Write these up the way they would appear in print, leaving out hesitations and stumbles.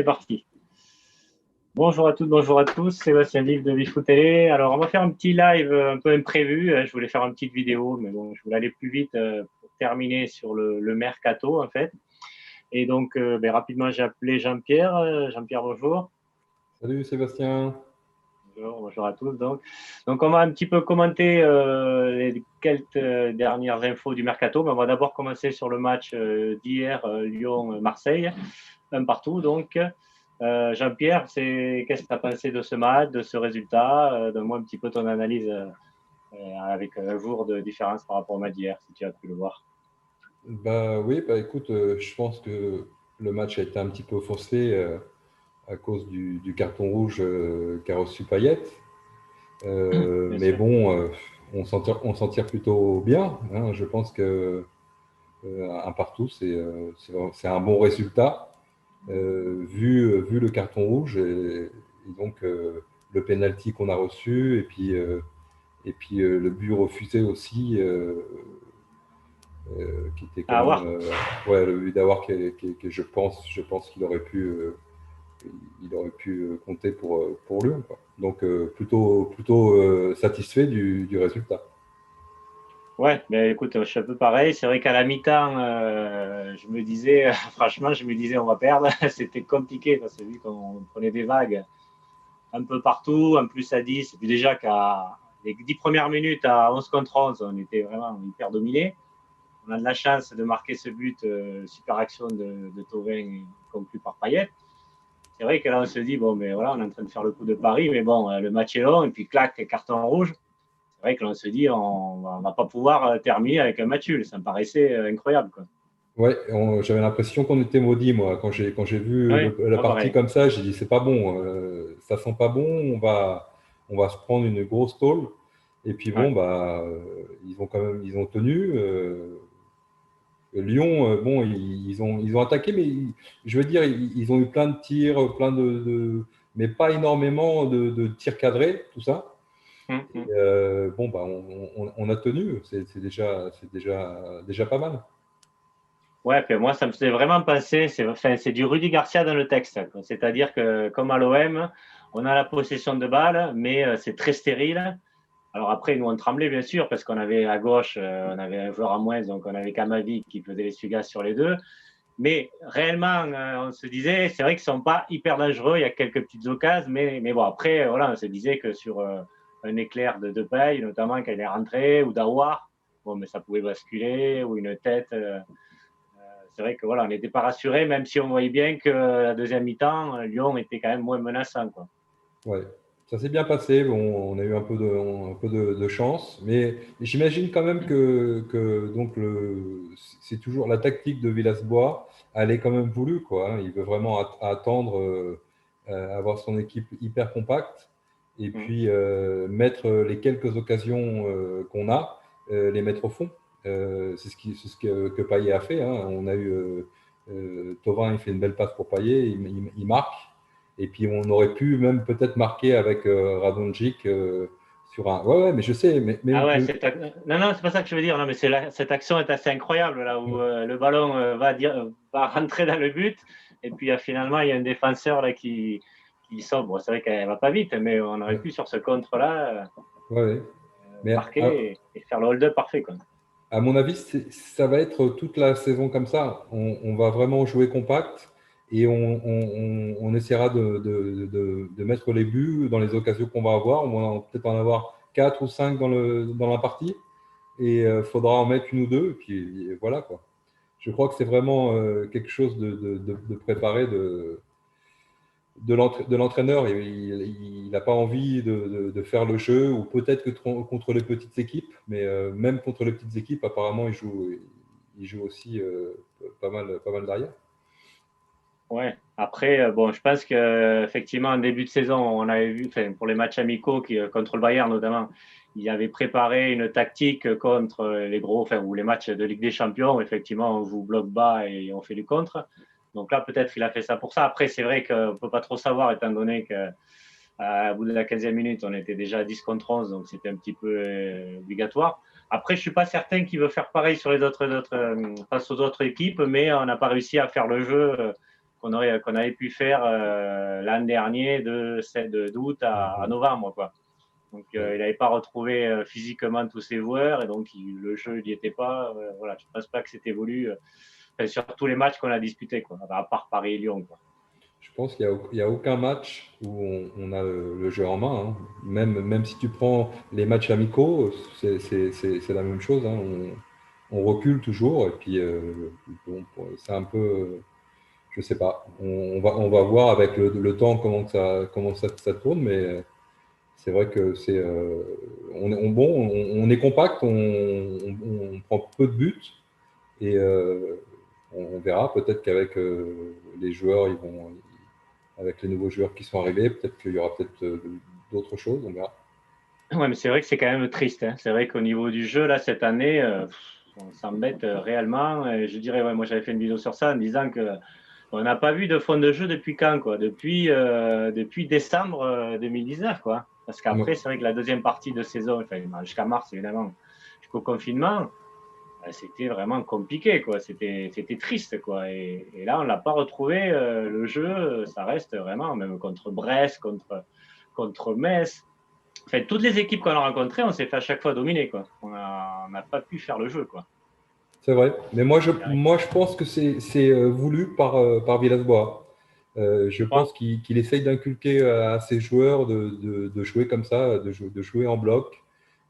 c'est parti. Bonjour à toutes, bonjour à tous, Sébastien Vive de Bifoot Télé. Alors, on va faire un petit live un peu imprévu. Je voulais faire une petite vidéo, mais bon, je voulais aller plus vite pour terminer sur le mercato, en fait. Et donc, rapidement, j'ai appelé Jean-Pierre. Jean-Pierre, bonjour. Salut Sébastien. Bonjour, bonjour à tous. Donc, on va un petit peu commenter les quelques dernières infos du mercato. Mais on va d'abord commencer sur le match d'hier, Lyon-Marseille, un partout. Donc, Jean-Pierre, qu'est-ce que tu as pensé de ce match, de ce résultat? Donne-moi un petit peu ton analyse avec un jour de différence par rapport au match d'hier, si tu as pu le voir. Bah oui, bah écoute, je pense que le match a été un petit peu faussé à cause du carton rouge qu'a reçu Payet. Bien Mais sûr. bon, on s'en tire plutôt bien, hein. Je pense que un partout, c'est un bon résultat vu le carton rouge et donc le penalty qu'on a reçu et puis le but refusé aussi. Qui était quand À même voir. ouais, le but d'avoir que je pense qu'il aurait pu compter pour Lyon, quoi. Donc plutôt satisfait du résultat. Ouais, mais écoute, je suis un peu pareil. C'est vrai qu'à la mi-temps, je me disais, franchement, je me disais, on va perdre. C'était compliqué parce que vu qu'on prenait des vagues un peu partout, en plus à 10. Et puis déjà qu'à les 10 premières minutes à 11 contre 11, on était vraiment hyper dominés. On a de la chance de marquer ce but, super action de Thauvin conclu par Payet. C'est vrai que là, on se dit, bon, mais voilà, on est en train de faire le coup de Paris, mais bon, le match est long, et puis clac, carton rouge. C'est vrai que là, on se dit, on ne va pas pouvoir terminer avec un match nul. Ça me paraissait incroyable, quoi. Ouais, j'avais l'impression qu'on était maudits, moi. Quand j'ai vu Oui, la pas partie pareil. comme ça, j'ai dit, c'est pas bon, ça sent pas bon, on va se prendre une grosse tôle. Et puis Ouais. bon, bah, ils ont tenu. Lyon, bon, ils ont attaqué, mais je veux dire, ils ont eu plein de tirs, mais pas énormément de tirs cadrés, tout ça. Hum, Et, hum. bon, bah, on a tenu, c'est déjà pas mal. Ouais, puis moi, ça me faisait vraiment penser, c'est du Rudy Garcia dans le texte, quoi. C'est-à-dire que, comme à l'OM, on a la possession de balle, mais c'est très stérile. Alors après, nous, on tremblait, bien sûr, parce qu'on avait à gauche, on avait un joueur à moins, donc on avait Kamavi qui faisait les sugas sur les deux. Mais réellement, on se disait, c'est vrai qu'ils ne sont pas hyper dangereux, il y a quelques petites occasions, mais bon, après, voilà, on se disait que sur un éclair de Depay, notamment quand il est rentré, ou d'Aouar, bon, mais ça pouvait basculer, ou une tête. C'est vrai que voilà, on n'était pas rassurés, même si on voyait bien que la deuxième mi-temps, Lyon était quand même moins menaçant, quoi. Ouais, ça s'est bien passé. Bon, on a eu un peu de chance, mais j'imagine quand même que donc c'est toujours la tactique de Villas-Boas. Elle est quand même voulue, quoi, hein. Il veut vraiment attendre, avoir son équipe hyper compacte et Mm. puis mettre les quelques occasions qu'on a, les mettre au fond. C'est ce que Payet a fait, hein. On a eu Thauvin, il fait une belle passe pour Payet, il marque. Et puis on aurait pu même peut-être marquer avec Radonjic sur un. Ouais, ouais, mais je sais, Ah ouais, non, non, c'est pas ça que je veux dire. Non, mais cette action est assez incroyable, là où le ballon va rentrer dans le but. Et puis finalement, il y a un défenseur là, qui sort. Bon, c'est vrai qu'elle va pas vite, mais on aurait ouais, pu sur ce contre-là ouais, ouais. Mais marquer et faire le hold-up parfait, quoi. à mon avis, ça va être toute la saison comme ça. On va vraiment jouer compact et on essaiera de mettre les buts dans les occasions qu'on va avoir. On va peut-être en avoir 4 ou 5 dans la partie et il faudra en mettre une ou deux. Et puis et voilà, quoi. Je crois que c'est vraiment quelque chose de préparé de l'entraîneur. Il n'a pas envie de faire le jeu, ou peut-être que contre les petites équipes, mais même contre les petites équipes, apparemment, il joue aussi pas mal derrière. Ouais. Après, bon, je pense que effectivement, en début de saison, on avait vu, enfin, pour les matchs amicaux contre le Bayern notamment, il avait préparé une tactique contre les gros, enfin, ou les matchs de Ligue des Champions. Où effectivement, on joue bloc bas et on fait du contre. Donc là, peut-être qu'il a fait ça pour ça. Après, c'est vrai qu'on ne peut pas trop savoir, étant donné qu'à bout de la 15e minute, on était déjà à 10 contre 11, donc c'était un petit peu obligatoire. Après, je ne suis pas certain qu'il veut faire pareil sur les face aux autres équipes, mais on n'a pas réussi à faire le jeu qu'on avait pu faire l'an dernier d'août à novembre, quoi. Donc, il n'avait pas retrouvé physiquement tous ses joueurs et donc le jeu n'y était pas. Voilà, je ne pense pas que c'était voulu sur tous les matchs qu'on a disputés, quoi, à part Paris et Lyon, quoi. Je pense qu'il n'y a aucun match où on a le jeu en main, hein. Même si tu prends les matchs amicaux, c'est la même chose, hein. On recule toujours et puis bon, c'est un peu, je sais pas. On va voir avec le temps comment ça tourne, mais c'est vrai que on est compact, on prend peu de buts et on verra. Peut-être qu'avec les joueurs, avec les nouveaux joueurs qui sont arrivés, peut-être qu'il y aura peut-être d'autres choses. On verra. Ouais, mais c'est vrai que c'est quand même triste, hein. C'est vrai qu'au niveau du jeu, là, cette année, on s'embête réellement. Et je dirais, ouais, moi, j'avais fait une vidéo sur ça en disant que on n'a pas vu de fond de jeu depuis quand, quoi? Depuis décembre 2019, quoi. Parce qu'après, c'est vrai que la deuxième partie de saison, enfin, jusqu'à mars, évidemment, jusqu'au confinement, c'était vraiment compliqué, quoi. C'était triste, quoi. Et là, on l'a pas retrouvé. Le jeu, ça reste vraiment, même contre Brest, contre Metz. Enfin, toutes les équipes qu'on a rencontrées, on s'est fait à chaque fois dominer, quoi. On n'a pas pu faire le jeu, quoi. C'est vrai. Mais moi, je pense que c'est voulu par Villas-Boas. Je pense qu'il essaye d'inculquer à ses joueurs de jouer comme ça, de jouer en bloc,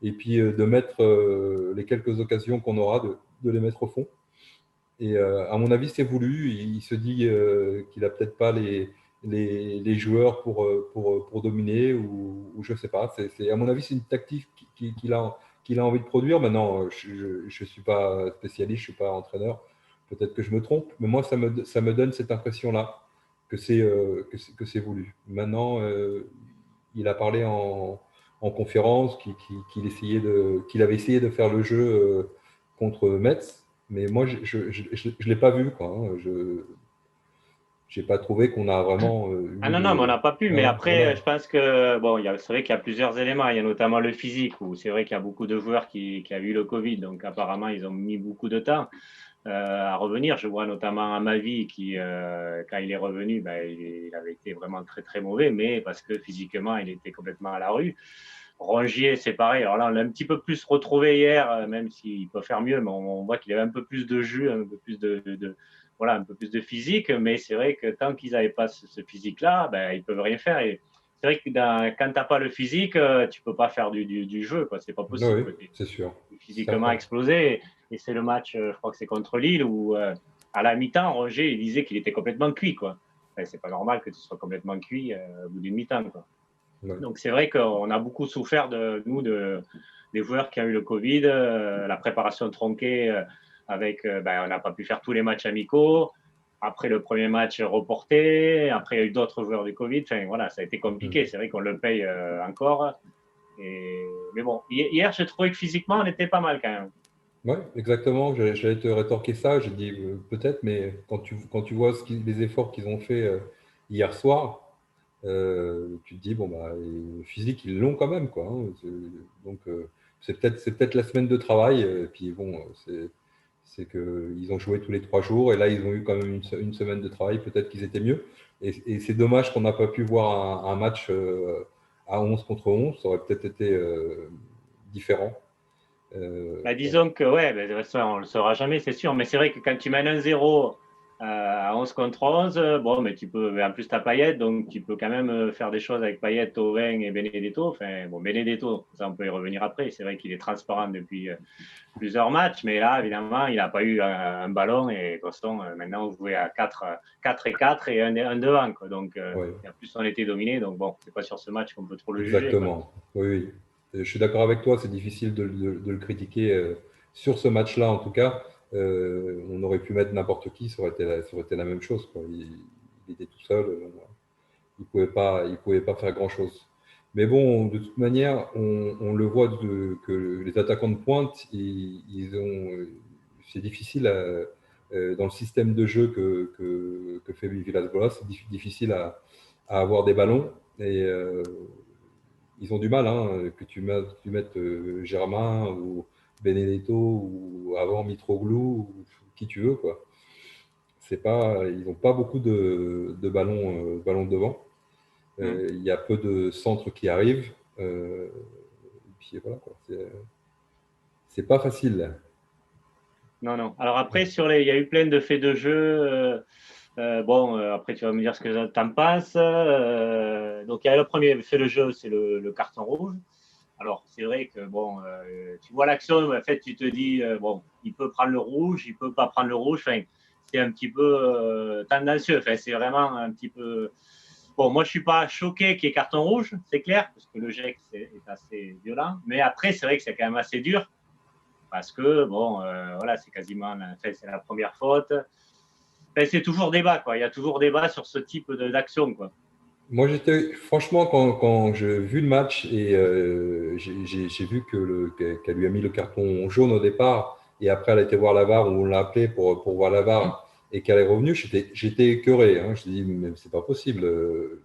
et puis de mettre les quelques occasions qu'on aura, de les mettre au fond. Et à mon avis, c'est voulu. Il se dit qu'il n'a peut-être pas les joueurs pour dominer, ou je ne sais pas. À mon avis, c'est une tactique qu'il a envie de produire. Maintenant, je ne suis pas spécialiste, je ne suis pas entraîneur. Peut-être que je me trompe, mais moi, ça me donne cette impression-là que c'est voulu. Maintenant, il a parlé en conférence qu'il avait essayé de faire le jeu contre Metz, mais moi, je ne l'ai pas vu, quoi, hein. Je n'ai pas trouvé qu'on a vraiment Ah non, non, mais on n'a pas pu. Mais après, voilà. je pense que, bon, c'est vrai qu'il y a plusieurs éléments. Il y a notamment le physique, où c'est vrai qu'il y a beaucoup de joueurs qui ont eu le Covid. Donc, apparemment, ils ont mis beaucoup de temps à revenir. Je vois notamment Amavi qui, quand il est revenu, ben, il avait été vraiment très, très mauvais, mais parce que physiquement, il était complètement à la rue. Rongier, c'est pareil. Alors là, on l'a un petit peu plus retrouvé hier, même s'il peut faire mieux, mais on voit qu'il avait un peu plus de jus, un peu plus voilà, un peu plus de physique. Mais c'est vrai que tant qu'ils n'avaient pas ce physique-là, ben, ils ne peuvent rien faire. Et c'est vrai que quand tu n'as pas le physique, tu ne peux pas faire du jeu. Ce n'est pas possible. Oui, c'est sûr. Physiquement explosé. Et c'est le match, je crois que c'est contre Lille, où à la mi-temps, Rongier, il disait qu'il était complètement cuit, quoi. Enfin, c'est pas normal que tu sois complètement cuit au bout d'une mi-temps, quoi. Ouais. Donc c'est vrai qu'on a beaucoup souffert des joueurs qui ont eu le Covid, la préparation tronquée avec, on n'a pas pu faire tous les matchs amicaux. Après le premier match reporté, après il y a eu d'autres joueurs du Covid. Enfin, voilà, ça a été compliqué. C'est vrai qu'on le paye encore. Mais bon, hier, j'ai trouvé que physiquement, on était pas mal quand même. Oui, exactement. J'allais te rétorquer ça. J'ai dit peut-être, mais quand tu vois les efforts qu'ils ont fait hier soir, tu te dis, bon, bah, le physique, ils l'ont quand même, quoi, hein. Donc, c'est peut-être la semaine de travail. Et puis, bon, c'est qu'ils ont joué tous les 3 jours. Et là, ils ont eu quand même une semaine de travail. Peut-être qu'ils étaient mieux. Et c'est dommage qu'on n'a pas pu voir un match à 11 contre 11. Ça aurait peut-être été différent. Disons que, ouais, de toute façon, on ne le saura jamais, c'est sûr. Mais c'est vrai que quand tu mènes un 0 à 11 contre 11, bon, mais tu peux, en plus, tu as Payet, donc tu peux quand même faire des choses avec Payet, Thauvin et Benedetto. Enfin, bon, Benedetto, ça, on peut y revenir après. C'est vrai qu'il est transparent depuis plusieurs matchs, mais là, évidemment, il n'a pas eu un ballon. Et de toute façon, maintenant, on jouait à 4 et 4 et un devant, quoi. Donc, Ouais. en plus, on était dominé. Donc, bon, c'est pas sur ce match qu'on peut trop le juger, quoi. Exactement. Oui, oui. Je suis d'accord avec toi, c'est difficile de le critiquer sur ce match-là, en tout cas. On aurait pu mettre n'importe qui, ça aurait été la même chose, quoi. Il était tout seul, il pouvait pas faire grand-chose. Mais bon, de toute manière, on le voit que les attaquants de pointe, c'est difficile dans le système de jeu que fait Villas-Boas, c'est difficile à avoir des ballons. Et ils ont du mal, hein, que tu mettes Germain ou Benedetto ou avant Mitroglou ou qui tu veux, quoi. ils n'ont pas beaucoup de ballons devant. Il y a peu de centres qui arrivent. Et puis voilà, quoi. C'est pas facile. Non. Alors après, il y a eu plein de faits de jeu. Après, tu vas me dire ce que tu en penses. Donc, il y a le premier fait de jeu, c'est le carton rouge. Alors, c'est vrai que, tu vois l'action, en fait, tu te dis, il peut prendre le rouge, il peut pas prendre le rouge. Enfin, c'est un petit peu tendancieux. Enfin, c'est vraiment un petit peu… Bon, moi, je suis pas choqué qu'il y ait carton rouge, c'est clair, parce que le geste est assez violent. Mais après, c'est vrai que c'est quand même assez dur, parce que, voilà, c'est quasiment… Enfin, c'est la première faute. Enfin, c'est toujours débat, quoi. Il y a toujours débat sur ce type d'action, quoi. Moi, franchement, quand j'ai vu le match et j'ai vu qu'elle lui a mis le carton jaune au départ, et après elle a été voir la VAR, où on l'a appelé pour voir la VAR, et qu'elle est revenue, j'étais écœuré. Hein. Je dis, mais c'est pas possible,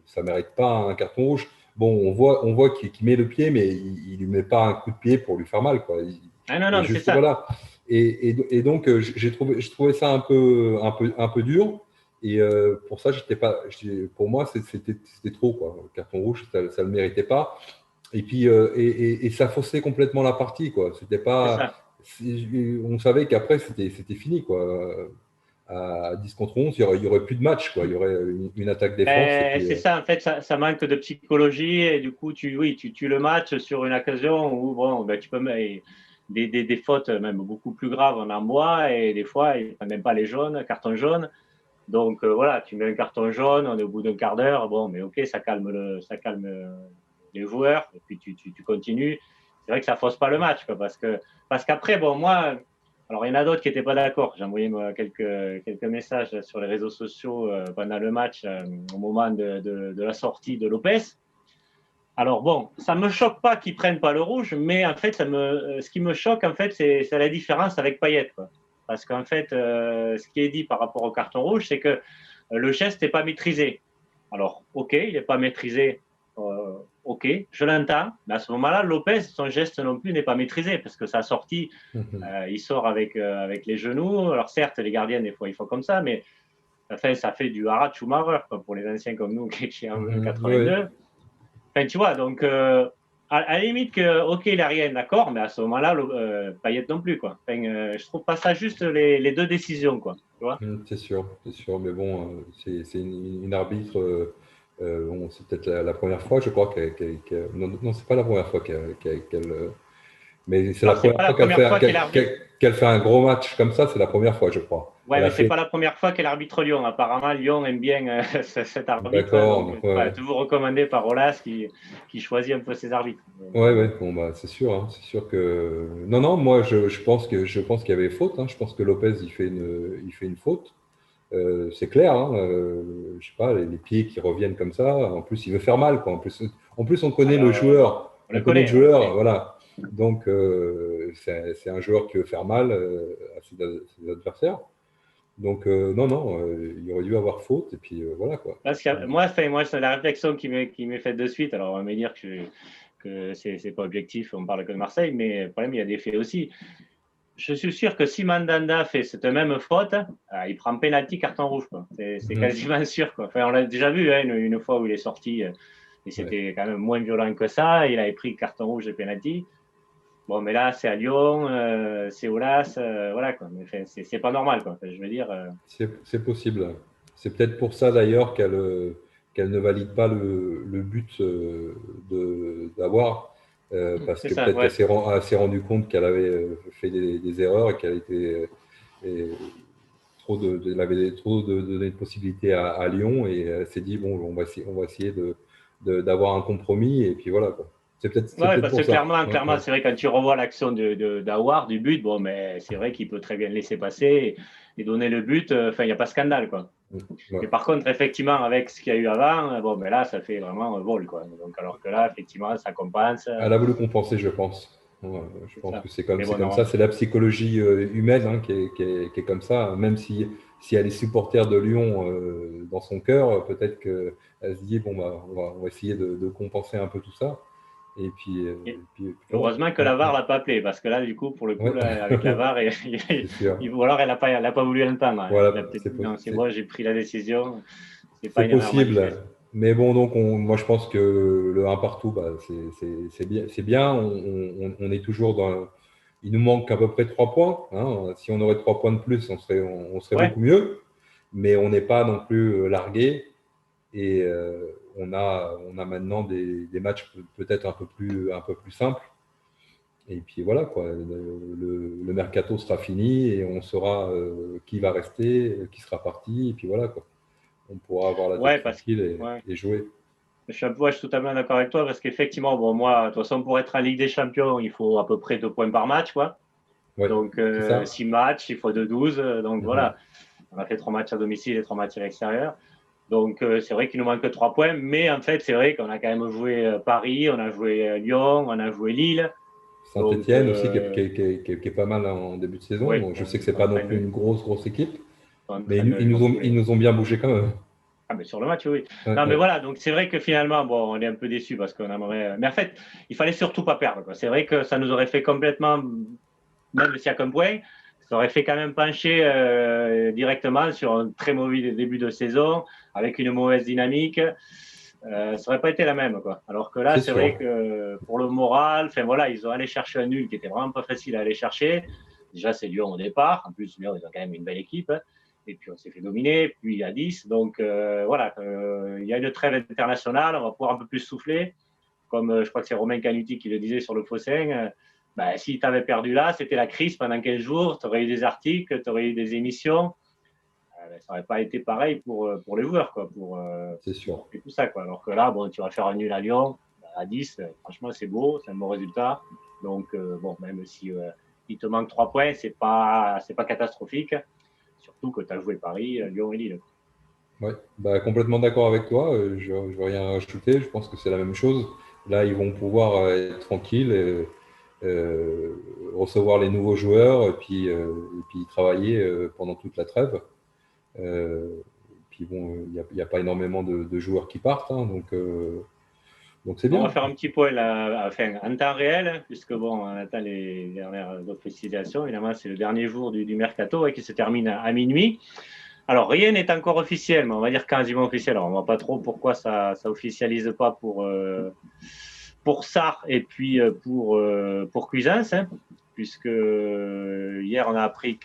ça mérite pas un carton rouge. Bon, on voit qu'il met le pied, mais il lui met pas un coup de pied pour lui faire mal, quoi. Non, mais c'est ça. Voilà. Et donc, j'ai trouvé ça un peu dur. Et pour ça, pour moi, c'était trop, quoi. Le carton rouge, ça ne le méritait pas. Et puis, et ça faussait complètement la partie, quoi. C'était pas, on savait qu'après, c'était fini, quoi. À 10 contre 11, il y aurait plus de match, quoi. Il y aurait une attaque-défense. C'est ça, en fait, ça manque de psychologie. Et du coup, tu tues le match sur une occasion où tu peux mettre des fautes, même beaucoup plus graves, on en voit. Et des fois, ils ne prennent même pas les jaunes, carton jaune. Donc voilà, tu mets un carton jaune, on est au bout d'un quart d'heure, mais ok, ça calme les joueurs, et puis tu continues. C'est vrai que ça fausse pas le match, quoi, parce qu'après, moi, alors il y en a d'autres qui n'étaient pas d'accord. J'ai envoyé quelques messages sur les réseaux sociaux pendant le match, au moment de la sortie de Lopez. Alors ça me choque pas qu'ils prennent pas le rouge, mais en fait, ce qui me choque, en fait, c'est la différence avec Payet, quoi. Parce qu'en fait, ce qui est dit par rapport au carton rouge, c'est que le geste n'est pas maîtrisé. Alors, ok, il n'est pas maîtrisé, ok, je l'entends, mais à ce moment-là, Lopez, son geste non plus n'est pas maîtrisé, parce que sa sortie, il sort avec les genoux. Alors certes, les gardiens, des fois, ils font comme ça, mais enfin, ça fait du Harald Schumacher, quoi, pour les anciens comme nous qui sont en 82. Enfin, tu vois, donc, à la limite que, ok, il n'a rien, d'accord, mais à ce moment-là, Payet non plus, quoi. Enfin, je trouve pas ça juste les deux décisions, quoi. Tu vois. C'est sûr, mais bon, c'est une arbitre. C'est peut-être la première fois, je crois, non, c'est pas la première fois mais c'est la première fois qu'elle fait un gros match comme ça, c'est la première fois, je crois. Ouais, mais c'est pas la première fois qu'elle arbitre Lyon. Apparemment, Lyon aime bien cet arbitre. D'accord. Toujours recommandé par Olas qui choisit un peu ses arbitres. Ouais. Bon, c'est sûr, hein, c'est sûr que. Non, moi, je pense qu'il y avait faute. Hein. Je pense que Lopez, il fait une faute. C'est clair. Hein. Je sais pas, les pieds qui reviennent comme ça. En plus, il veut faire mal, quoi. En plus, on connaît le joueur. On connaît le joueur, voilà. Donc, c'est un joueur qui veut faire mal à ses adversaires. Donc, non, il aurait dû avoir faute, et puis voilà, quoi. Parce que moi, c'est la réflexion qui m'est faite de suite. Alors, on va me dire que c'est pas objectif, on parle que de Marseille, mais le problème, il y a des faits aussi. Je suis sûr que si Mandanda fait cette même faute, il prend pénalty, carton rouge, quoi. C'est quasiment sûr, quoi. Enfin, on l'a déjà vu, hein, une fois où il est sorti, et c'était quand même moins violent que ça. Il avait pris carton rouge et pénalty. Bon, mais là, c'est à Lyon, c'est Aulas, voilà, quoi. Mais enfin, c'est pas normal, quoi. Enfin, je veux dire. C'est possible. C'est peut-être pour ça d'ailleurs qu'elle ne valide pas le but d'avoir, parce que peut-être qu'elle s'est rendue compte qu'elle avait fait des erreurs et qu'elle était elle avait trop donné de possibilités à Lyon, et elle s'est dit bon, on va essayer d'avoir un compromis, et puis voilà, quoi. C'est peut-être parce que clairement, c'est vrai, quand tu revois l'action d'Awar, du but, mais c'est vrai qu'il peut très bien le laisser passer et donner le but. Enfin, il n'y a pas scandale, quoi. Mais par contre, effectivement, avec ce qu'il y a eu avant, là, ça fait vraiment un vol, quoi. Donc, alors que là, effectivement, ça compense. Elle a voulu compenser, je pense. Je pense que c'est comme ça. C'est la psychologie humaine, hein, qui est comme ça. Même si elle est supporter de Lyon dans son cœur, peut-être qu'elle se dit bon, on va essayer de compenser un peu tout ça. Et puis, heureusement que la VAR ne l'a pas appelé, parce que là, du coup, pour le coup, ouais. là, avec la VAR, C'est sûr. ou alors elle n'a pas voulu l'entendre. Hein. Il a Voilà, peut-être dit non, c'est moi, j'ai pris la décision, c'est pas c'est une erreur manifeste. possible. Mais bon, donc moi je pense que le un partout, bah, c'est bien. C'est bien. On est toujours dans. Il nous manque à peu près 3 points. Hein. Si on aurait 3 points de plus, on serait Ouais, beaucoup mieux. Mais on n'est pas non plus largué. Et on a maintenant des matchs peut-être un peu plus simples. Et puis voilà, quoi. Le mercato sera fini et on saura qui va rester, qui sera parti. Et puis voilà, quoi. On pourra avoir la tête ouais, parce que tranquille ouais. et jouer. Je suis totalement d'accord avec toi, parce qu'effectivement, bon, moi, de toute façon, pour être en Ligue des Champions, il faut à peu près 2 points par match, quoi. Ouais, Donc, c'est ça. 6 matchs, il faut de 12. Donc, Mhm. voilà, on a fait 3 matchs à domicile et 3 matchs à l'extérieur. Donc, c'est vrai qu'il nous manque 3 points. Mais en fait, c'est vrai qu'on a quand même joué Paris, on a joué Lyon, on a joué Lille. Donc, Saint-Étienne aussi, qui est pas mal en début de saison. oui, Bon, je sais que ils c'est sont en pas non train plus de, une grosse équipe, sont en mais train de les ils enfouler. nous ont bien bougé quand même. Ah, mais sur le match, oui. Ouais, Non, mais ouais. voilà, donc c'est vrai que finalement, bon, on est un peu déçus parce qu'on aimerait. Mais en fait, il fallait surtout pas perdre, quoi. C'est vrai que ça nous aurait fait complètement, même s'il y a qu'un point, ça aurait fait quand même pencher directement sur un très mauvais début de saison, avec une mauvaise dynamique. Ça aurait pas été la même, quoi. Alors que là, C'est c'est vrai sûr. que pour le moral, enfin voilà, ils ont allé chercher un nul qui était vraiment pas facile à aller chercher. Déjà, c'est Lyon au départ. En plus, Lyon, ils ont quand même une belle équipe. Et puis, on s'est fait dominer. Puis, il y a 10. Donc, voilà, il y a une trêve internationale. On va pouvoir un peu plus souffler. Comme je crois que c'est Romain Canuti qui le disait sur le Fossin. Ben, si tu avais perdu là, c'était la crise pendant 15 jours. Tu aurais eu des articles, tu aurais eu des émissions. Ça n'aurait pas été pareil pour les joueurs, quoi, C'est sûr. et tout ça. Quoi. Alors que là, bon, tu vas faire un nul à Lyon, à 10, franchement, c'est beau, c'est un bon résultat. Donc, bon, même si il te manque 3 points, c'est pas catastrophique. Surtout que tu as joué Paris, Lyon et Lille. Ouais. Bah, complètement d'accord avec toi. Je ne veux rien rajouter. Je pense que c'est la même chose. Là, ils vont pouvoir être tranquilles, recevoir les nouveaux joueurs et puis travailler pendant toute la trêve. Puis bon, il y a pas énormément de joueurs qui partent, hein, donc c'est On va bien. faire un petit point là, enfin, en temps réel, puisque bon, on attend les dernières précisations. Évidemment, c'est le dernier jour du mercato qui se termine à minuit. Alors, rien n'est encore officiel, mais on va dire quasiment officiel. Alors, on ne voit pas trop pourquoi ça officialise pas pour Sarr et puis pour Cuisance, hein, puisque hier, on a appris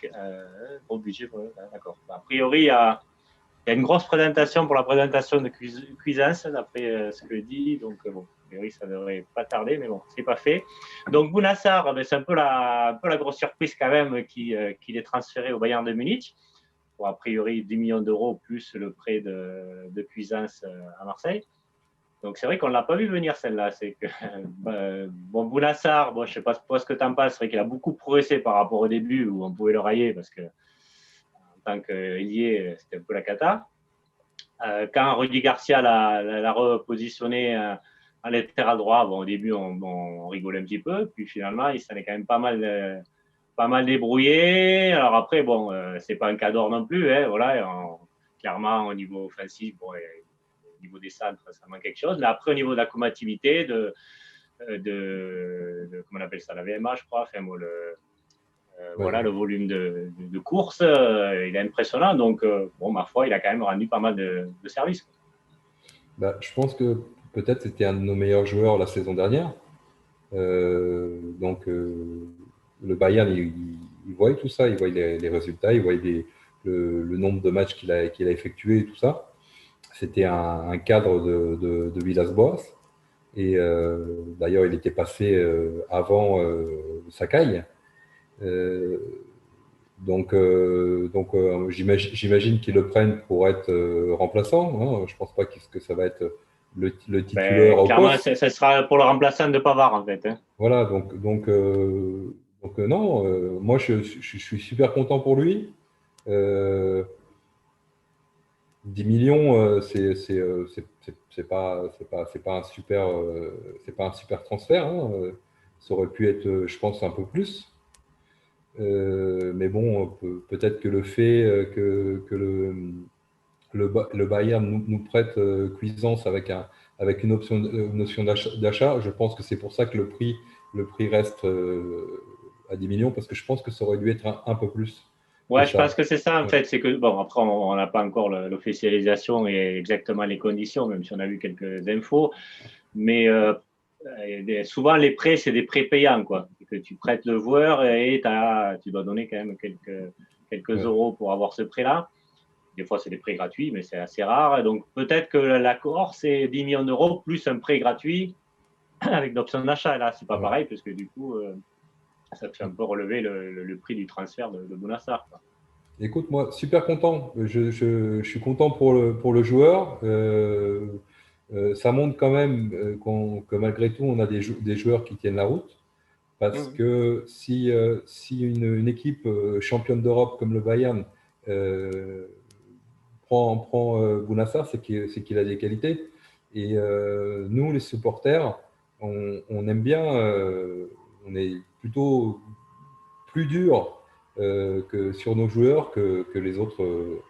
gros budget, d'accord. A priori, il y a une grosse présentation pour la présentation de Cuisance, d'après ce que dit. Donc, bon, a priori, ça ne devrait pas tarder, mais bon, ce n'est pas fait. Donc, Bounassar, c'est un peu la grosse surprise quand même qu'il est transféré au Bayern de Munich pour a priori 10 millions d'euros plus le prêt de Cuisance à Marseille. Donc c'est vrai qu'on ne l'a pas vu venir celle-là. C'est que bon, Bounassar, bon, je ne sais pas ce que tu en penses, c'est vrai qu'il a beaucoup progressé par rapport au début où on pouvait le railler parce que en tant qu'ailier, c'était un peu la cata. Quand Rudy Garcia l'a repositionné à latéral droit, bon, au début on rigolait un petit peu, puis finalement il s'en est quand même pas mal débrouillé. Alors après, bon, c'est pas un cas d'or non plus. Hein, voilà, clairement, au niveau offensif, bon, au niveau des centres, ça manque quelque chose. Mais après, au niveau de la combativité, comment on appelle ça, la VMA, je crois, enfin, bon, voilà, Ouais. le volume de course, il est impressionnant. Donc, bon, ma foi, il a quand même rendu pas mal de services. Bah, je pense que peut-être c'était un de nos meilleurs joueurs la saison dernière. Le Bayern, il voit tout ça, il voit les résultats, il voit le nombre de matchs qu'il a effectué et tout ça. C'était un cadre de Villas-Boas. Et d'ailleurs, il était passé avant Sakai. Euh, j'imagine qu'ils le prennent pour être remplaçant. Hein. Je pense pas que ça va être le titulaire Ben, au clairement, poste. ça sera pour le remplaçant de Pavard, en fait. Hein. Voilà, non, moi je suis super content pour lui. Euh, 10 millions, c'est pas un super, c'est pas un super transfert. Hein. Ça aurait pu être, je pense, un peu plus. Mais bon, peut-être que le fait le Bayern nous prête Cuisance avec une notion d'achat. Je pense que c'est pour ça que le prix reste à 10 millions, parce que je pense que ça aurait dû être un peu plus que Ouais, je pense ça. que c'est ça en Ouais, fait. C'est que, bon, après, on n'a pas encore l'officialisation et exactement les conditions, même si on a vu quelques infos. Mais souvent, les prêts, c'est des prêts payants, quoi. Que tu prêtes le joueur et tu dois donner quand même quelques ouais. euros pour avoir ce prêt-là. Des fois, c'est des prêts gratuits, mais c'est assez rare. Donc, peut-être que l'accord, c'est 10 millions d'euros plus un prêt gratuit avec l'option d'achat. Là, c'est pas Ouais. pareil, parce que du coup, ça te fait un peu relever le prix du transfert de Bounassar, quoi. Écoute, moi, super content. Je suis content pour le joueur. Ça montre quand même que malgré tout, on a des joueurs qui tiennent la route. Parce Mmh. que si une équipe championne d'Europe comme le Bayern euh, prend Bounassar, c'est qu'il a des qualités. Et nous, les supporters, on aime bien, on est plutôt plus dur que sur nos joueurs que les autres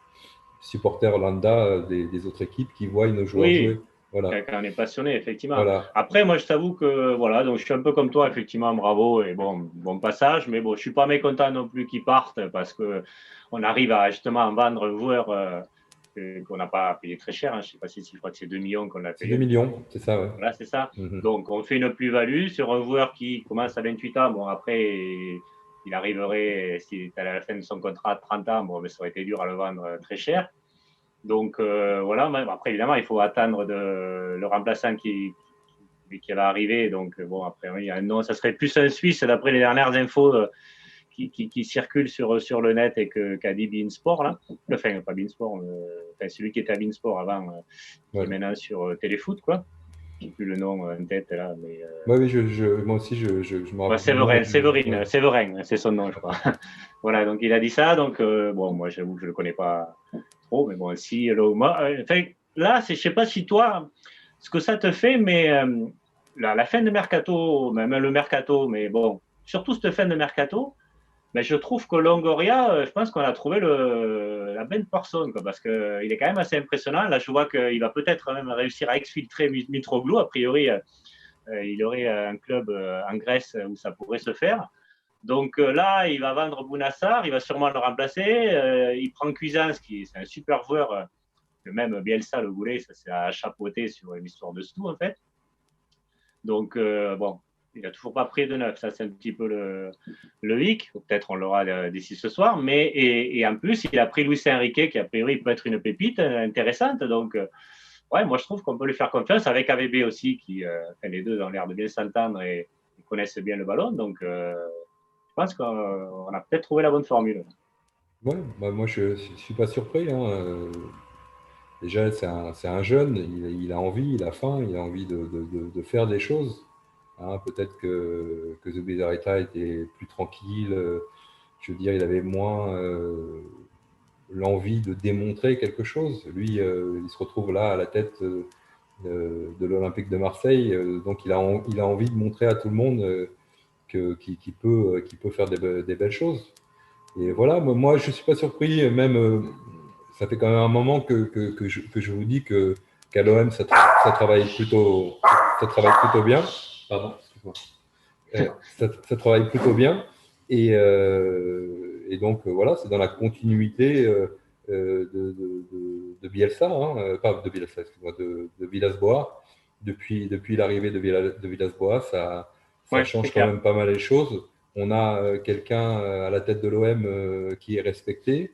supporters lambda des autres équipes qui voient nos joueurs Oui, jouer. Voilà, quand on est passionné, effectivement. voilà. Après, moi, je t'avoue que, voilà, donc je suis un peu comme toi, effectivement, bravo et bon passage, mais bon, je suis pas mécontent non plus qu'ils partent parce que on arrive à justement vendre un joueur qu'on n'a pas payé très cher, hein. Je sais pas si je crois que c'est 2 millions qu'on a C'est 2 payé. millions, c'est ça, ouais. Voilà, c'est ça. Mhm. Donc, on fait une plus-value sur un joueur qui commence à 28 ans. Bon, après, il arriverait, s'il est à la fin de son contrat, 30 ans, bon, mais ça aurait été dur à le vendre très cher. Donc voilà, après évidemment, il faut attendre le remplaçant qui va arriver. Donc bon, après, il y a un nom, ça serait plus un Suisse d'après les dernières infos qui circulent sur le net et qu'a dit Beansport, là. Enfin, pas Beansport, enfin, celui qui était à Beansport avant, qui est Ouais. maintenant sur Téléfoot, quoi. Je n'ai plus le nom en tête là, mais Ouais, oui, moi aussi, je me ouais, rappelle du nom. Séverin, c'est son nom, je crois. Voilà, donc il a dit ça. Donc bon, moi j'avoue que je le connais pas trop, mais bon, si moi, enfin, là, je sais pas si toi, ce que ça te fait, mais la fin de mercato, même le mercato, mais bon, surtout cette fin de mercato, mais je trouve que Longoria, je pense qu'on a trouvé la bonne personne, quoi, parce qu'il est quand même assez impressionnant. Là, je vois qu'il va peut-être même réussir à exfiltrer Mitroglou. A priori, il aurait un club en Grèce où ça pourrait se faire. Donc là, il va vendre Bounassar, il va sûrement le remplacer. Il prend Cuisance, qui est un super joueur, que même Bielsa le voulait, ça s'est à chapeauter sur l'histoire de Stou, en fait. Donc, bon, il n'a toujours pas pris de neuf. Ça, c'est un petit peu le hic. Peut-être on l'aura d'ici ce soir. Mais, et en plus, il a pris Luis Enrique, qui a priori peut être une pépite intéressante. Donc, ouais, moi, je trouve qu'on peut lui faire confiance avec AVB aussi, les deux ont l'air de bien s'entendre et ils connaissent bien le ballon. Donc, je pense qu'on a peut-être trouvé la bonne formule. Ouais, bah, moi, je ne suis pas surpris, hein. Déjà, c'est un jeune, il a envie, il a faim, il a envie de faire des choses. Hein. Peut-être que Zubizarreta était plus tranquille. Je veux dire, il avait moins l'envie de démontrer quelque chose. Lui, il se retrouve là à la tête de l'Olympique de Marseille. Donc, il a envie de montrer à tout le monde qu'il peut faire des belles choses. Et voilà, moi je ne suis pas surpris, même ça fait quand même un moment que je vous dis qu'à l'OM ça travaille plutôt bien. Pardon, excuse-moi. Ça travaille plutôt bien. Et donc voilà, c'est dans la continuité de Bielsa, hein, pas de Bielsa, excuse-moi, de Villas-Boas. Depuis l'arrivée de Villas-Boas, ça Ouais, change c'est quand clair. même pas mal les choses. On a quelqu'un à la tête de l'OM qui est respecté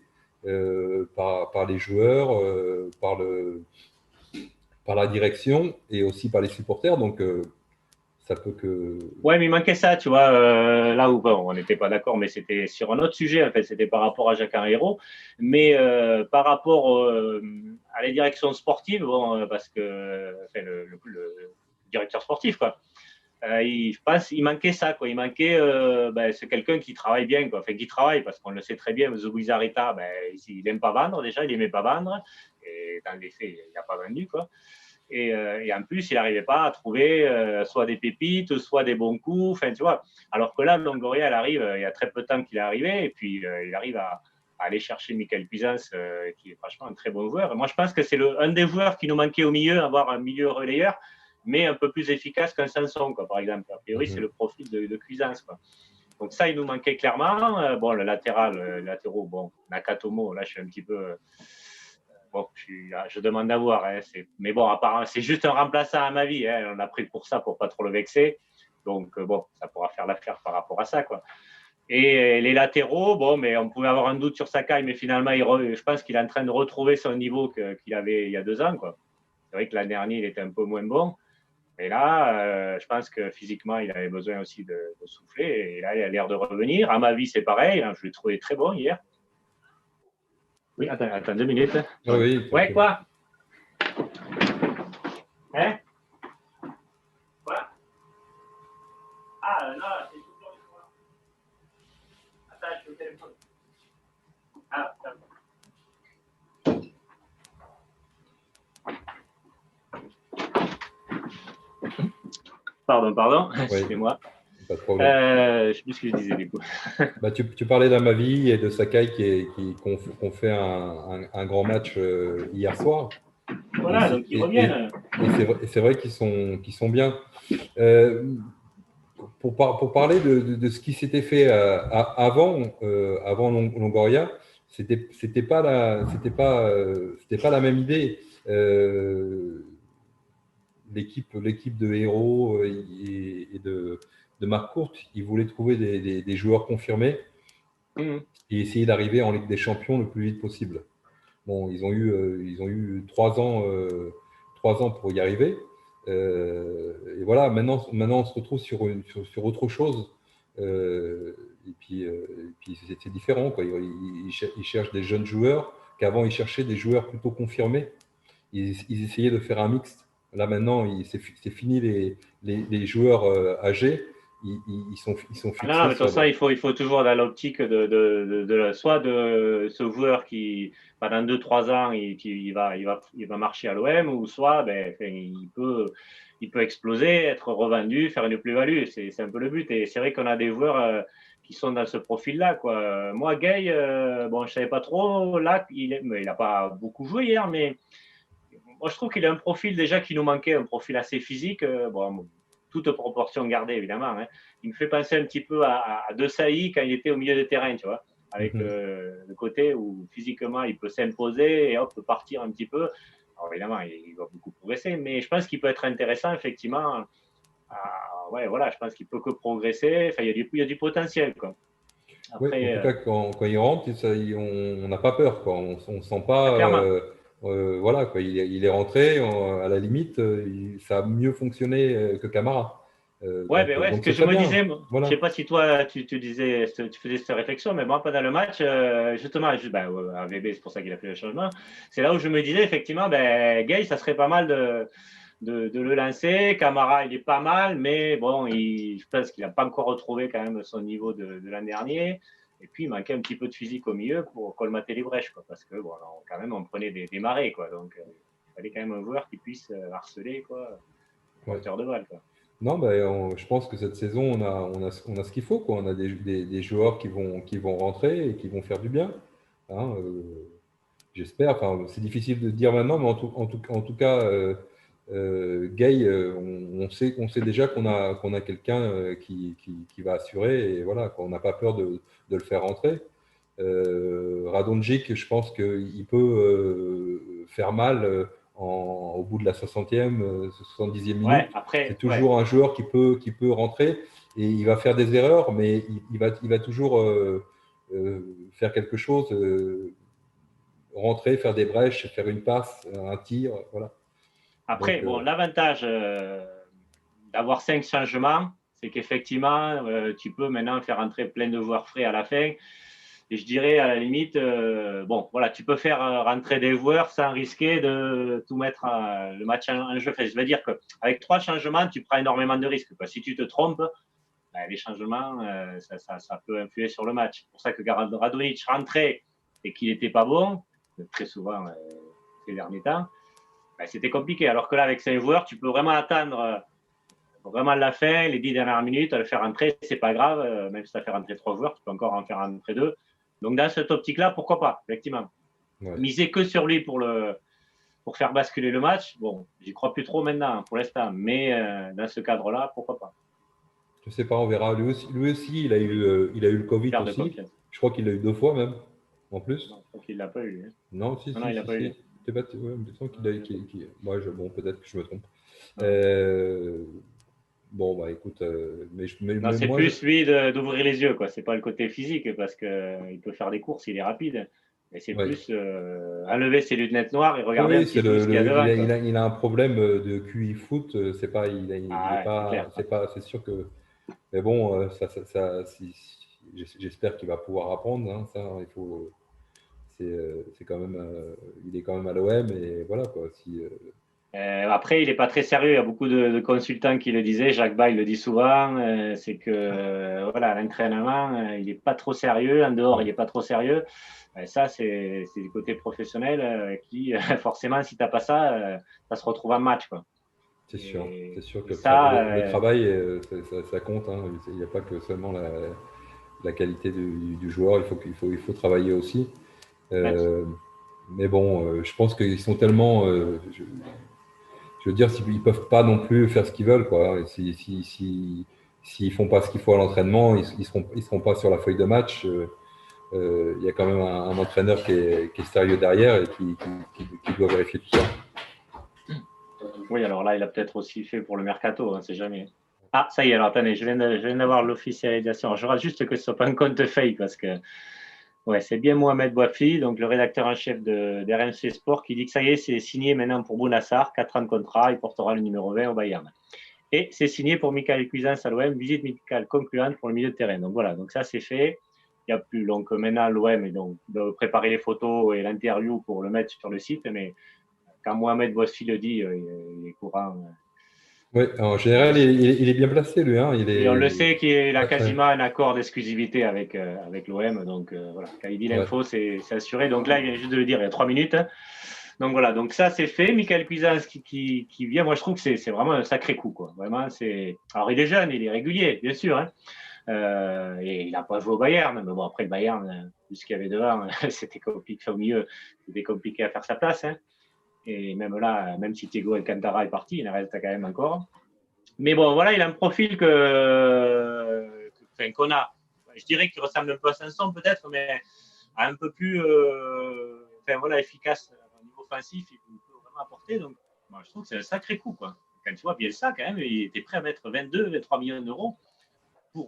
par les joueurs, par la direction et aussi par les supporters. Donc, ça peut que. Ouais, mais il manquait ça, tu vois, là où bon, on n'était pas d'accord, mais c'était sur un autre sujet, en fait, c'était par rapport à Jacques Henriero, mais par rapport à la direction sportive, bon, parce que enfin, le directeur sportif, quoi, je pense il manquait ça, quoi, il manquait, c'est quelqu'un qui travaille bien, quoi, enfin, qui travaille, parce qu'on le sait très bien, Zubizarreta, il n'aime pas vendre, déjà, il n'aimait pas vendre, et dans les faits, il n'a pas vendu, quoi. Et en plus, il n'arrivait pas à trouver soit des pépites, soit des bons coups. Enfin, tu vois. Alors que là, Longoria, il arrive, il y a très peu de temps qu'il est arrivé, et puis il arrive aller chercher Michael Cuisance, qui est franchement un très bon joueur. Et moi, je pense que c'est un des joueurs qui nous manquait au milieu, avoir un milieu relayeur, mais un peu plus efficace qu'un Sanson, quoi, par exemple. A priori, c'est le profil de Cuisance, quoi. Donc ça, il nous manquait clairement. Bon, le latéraux, bon, Nakatomo, là, je suis un petit peu… bon, je demande à voir. Hein, mais bon, apparemment, c'est juste un remplaçant à ma vie. Hein, on a pris pour ça, pour pas trop le vexer. Donc, bon, ça pourra faire l'affaire par rapport à ça, quoi. Et les latéraux, bon, mais on pouvait avoir un doute sur Sakai, mais finalement, je pense qu'il est en train de retrouver son niveau qu'il avait il y a 2 ans, quoi. C'est vrai que l'an dernier, il était un peu moins bon. Et là, je pense que physiquement, il avait besoin aussi de souffler. Et là, il a l'air de revenir. À ma vie, c'est pareil. Hein, je l'ai trouvé très bon hier. Oui, attends 2 minutes. Ah oui, ouais, quoi? Hein? Quoi? Ah, non, c'est toujours une fois. Attends, je suis au téléphone. Ah, attends. Pardon, oui. Excusez-moi. Pas de problème. Je ne sais plus ce que je disais du coup. Bah, tu parlais d'Amavi et de Sakai qui ont fait un grand match hier soir. Voilà, donc ils reviennent. Et c'est vrai qu'ils sont bien. Pour parler de ce qui s'était fait avant Longoria, c'était pas la même idée. L'équipe de Hérault et de Marc Courte, ils voulaient trouver des joueurs confirmés et essayer d'arriver en Ligue des Champions le plus vite possible. Bon, ils ont eu 3 ans pour y arriver. Et voilà, maintenant on se retrouve sur autre chose. Et puis c'est différent, quoi. Ils cherchent des jeunes joueurs qu'avant ils cherchaient des joueurs plutôt confirmés. Ils essayaient de faire un mixte. Là maintenant, c'est fini les joueurs âgés. Ils sont fixés. Non, mais de toute façon, il faut toujours dans l'optique soit de ce joueur qui, pendant 2-3 ans, il va marcher à l'OM, ou soit il peut exploser, être revendu, faire une plus-value. C'est un peu le but. Et c'est vrai qu'on a des joueurs qui sont dans ce profil-là, quoi. Moi, Gay, bon, je ne savais pas trop. Là, il n'a pas beaucoup joué hier, mais moi, je trouve qu'il a un profil déjà qui nous manquait, un profil assez physique. Bon, toute proportion gardée, évidemment. Hein. Il me fait penser un petit peu à De Sailly quand il était au milieu de terrain, tu vois, avec le côté où physiquement il peut s'imposer et hop, partir un petit peu. Alors, évidemment, il va beaucoup progresser, mais je pense qu'il peut être intéressant, effectivement. Ouais, voilà, je pense qu'il peut que progresser. Enfin, il y a du potentiel, quoi. Après, oui, en tout cas, quand il rentre, on n'a pas peur, quoi. On ne sent pas. Voilà, quoi. Il est rentré, à la limite, ça a mieux fonctionné que Camara. Ouais, ce que je me disais, voilà. Je ne sais pas si toi, tu faisais cette réflexion, mais moi, pendant le match, justement, à VB, c'est pour ça qu'il a fait le changement. C'est là où je me disais, effectivement, Gay, ça serait pas mal de le lancer. Camara, il est pas mal, mais bon, je pense qu'il n'a pas encore retrouvé quand même son niveau de l'an dernier. Et puis, il manquait un petit peu de physique au milieu pour colmater les brèches, quoi, parce que, bon, quand même, on prenait des marées, quoi. Donc, il fallait quand même un joueur qui puisse harceler, quoi, porteur de balle, quoi. Non, je pense que cette saison, on a ce qu'il faut, quoi. On a des joueurs qui vont rentrer et qui vont faire du bien. Hein, j'espère. Enfin, c'est difficile de dire maintenant, mais en tout cas, Gay, on sait déjà qu'on a quelqu'un qui va assurer et voilà, qu'on n'a pas peur de le faire rentrer. Radonjic, je pense qu'il peut faire mal au bout de la 60e, 70e minute. Ouais, c'est toujours un joueur qui peut rentrer et il va faire des erreurs, mais il va toujours faire quelque chose, rentrer, faire des brèches, faire une passe, un tir, voilà. Après, bon, l'avantage d'avoir 5 changements, c'est qu'effectivement, tu peux maintenant faire entrer plein de joueurs frais à la fin. Et je dirais, à la limite, bon, voilà, tu peux faire rentrer des joueurs sans risquer de tout mettre le match en jeu. Enfin, je veux dire qu'avec 3 changements, tu prends énormément de risques, quoi. Si tu te trompes, les changements, ça peut influer sur le match. C'est pour ça que Radonjic rentrait et qu'il n'était pas bon, très souvent ces derniers temps, c'était compliqué. Alors que là, avec 5 joueurs, tu peux vraiment attendre vraiment la fin, les 10 dernières minutes, à le faire rentrer, c'est pas grave. Même si tu as fait rentrer 3 joueurs, tu peux encore en faire rentrer 2. Donc, dans cette optique-là, pourquoi pas, effectivement. Ouais. Miser que sur lui pour faire basculer le match, bon, j'y crois plus trop maintenant, pour l'instant. Mais dans ce cadre-là, pourquoi pas. Je sais pas, on verra. Lui aussi il a eu le Covid Garde de aussi. confiance. Je crois qu'il l'a eu 2 fois même, en plus. Non, je crois qu'il ne l'a pas eu. Hein. Non, si, Non, si, il l'a si, pas eu. si. T'es pas, ouais, il me semble qu'il a eu. Moi, bon, peut-être que je me trompe. Non, Bon, bah écoute, non c'est moi, plus lui d'ouvrir les yeux, quoi. C'est pas le côté physique, parce qu'il peut faire des courses, il est rapide. Mais c'est ouais. plus enlever ses lunettes noires et Oui, regarder un oui, petit peu ce qu'il y a devant, quoi. il a un problème de QI foot. C'est pas, il est Ah ouais, c'est pas, clair. c'est pas, c'est sûr que. Mais bon, j'espère qu'il va pouvoir apprendre. Hein, ça, il faut. C'est quand même, il est quand même à l'OM et voilà quoi. Si, Après, il n'est pas très sérieux. Il y a beaucoup de consultants qui le disaient. Jacques Bail le dit souvent. C'est que voilà, l'entraînement, il n'est pas trop sérieux. En dehors, il n'est pas trop sérieux. Ça, c'est du côté professionnel qui, forcément, si tu n'as pas ça, ça se retrouve en match, quoi. c'est sûr Et que ça, le travail, ça compte. Hein. Il n'y a pas que seulement la qualité du joueur. Il faut travailler aussi. ouais, Mais bon, je pense qu'ils sont tellement. Je veux dire, ils peuvent pas non plus faire ce qu'ils veulent, quoi. Et s'ils font pas ce qu'il faut à l'entraînement, ils seront pas sur la feuille de match. Il y a quand même un entraîneur qui est sérieux derrière et qui doit vérifier tout ça. oui, alors là, il a peut-être aussi fait pour le mercato, on ne sait jamais. Ah, ça y est, alors attendez, je viens d'avoir l'officialisation. Je rate juste que ce ne soit pas un compte fake, parce que ouais, c'est bien Mohamed Bouafli, donc le rédacteur en chef d'RMC Sport, qui dit que ça y est, c'est signé maintenant pour Bounassar, 4 ans de contrat, il portera le numéro 20 au Bayern. Et c'est signé pour Michael Cuisance à l'OM, visite médicale concluante pour le milieu de terrain. Donc voilà, donc ça c'est fait. Il n'y a plus, donc maintenant l'OM doit préparer les photos et l'interview pour le mettre sur le site, mais quand Mohamed Bouafli le dit, il est courant. Oui, en général, il est bien placé, lui. Hein. Et on le sait qu'il a Très, très. quasiment un accord d'exclusivité avec l'OM. Donc voilà, quand il dit Ouais. l'info, c'est assuré. Donc là, il vient juste de le dire il y a 3 minutes. Donc voilà, donc ça c'est fait. Michael Cuisance qui vient, moi je trouve que c'est vraiment un sacré coup, quoi. Vraiment, c'est. Alors il est jeune, il est régulier, bien sûr. Hein. Et il n'a pas joué au Bayern. Mais bon, après le Bayern, vu ce qu'il y avait devant, c'était compliqué au milieu, c'était compliqué à faire sa place. Hein. Et même là, même si Thiago Alcantara est parti, il en reste quand même encore. Mais bon, voilà, il a un profil qu'on a. Je dirais qu'il ressemble un peu à Sanson peut-être, mais un peu plus voilà, efficace au niveau offensif, il peut vraiment apporter. Donc, moi, je trouve que c'est un sacré coup, quoi. Quand tu vois Bielsa, quand même, il était prêt à mettre 22, 23 millions d'euros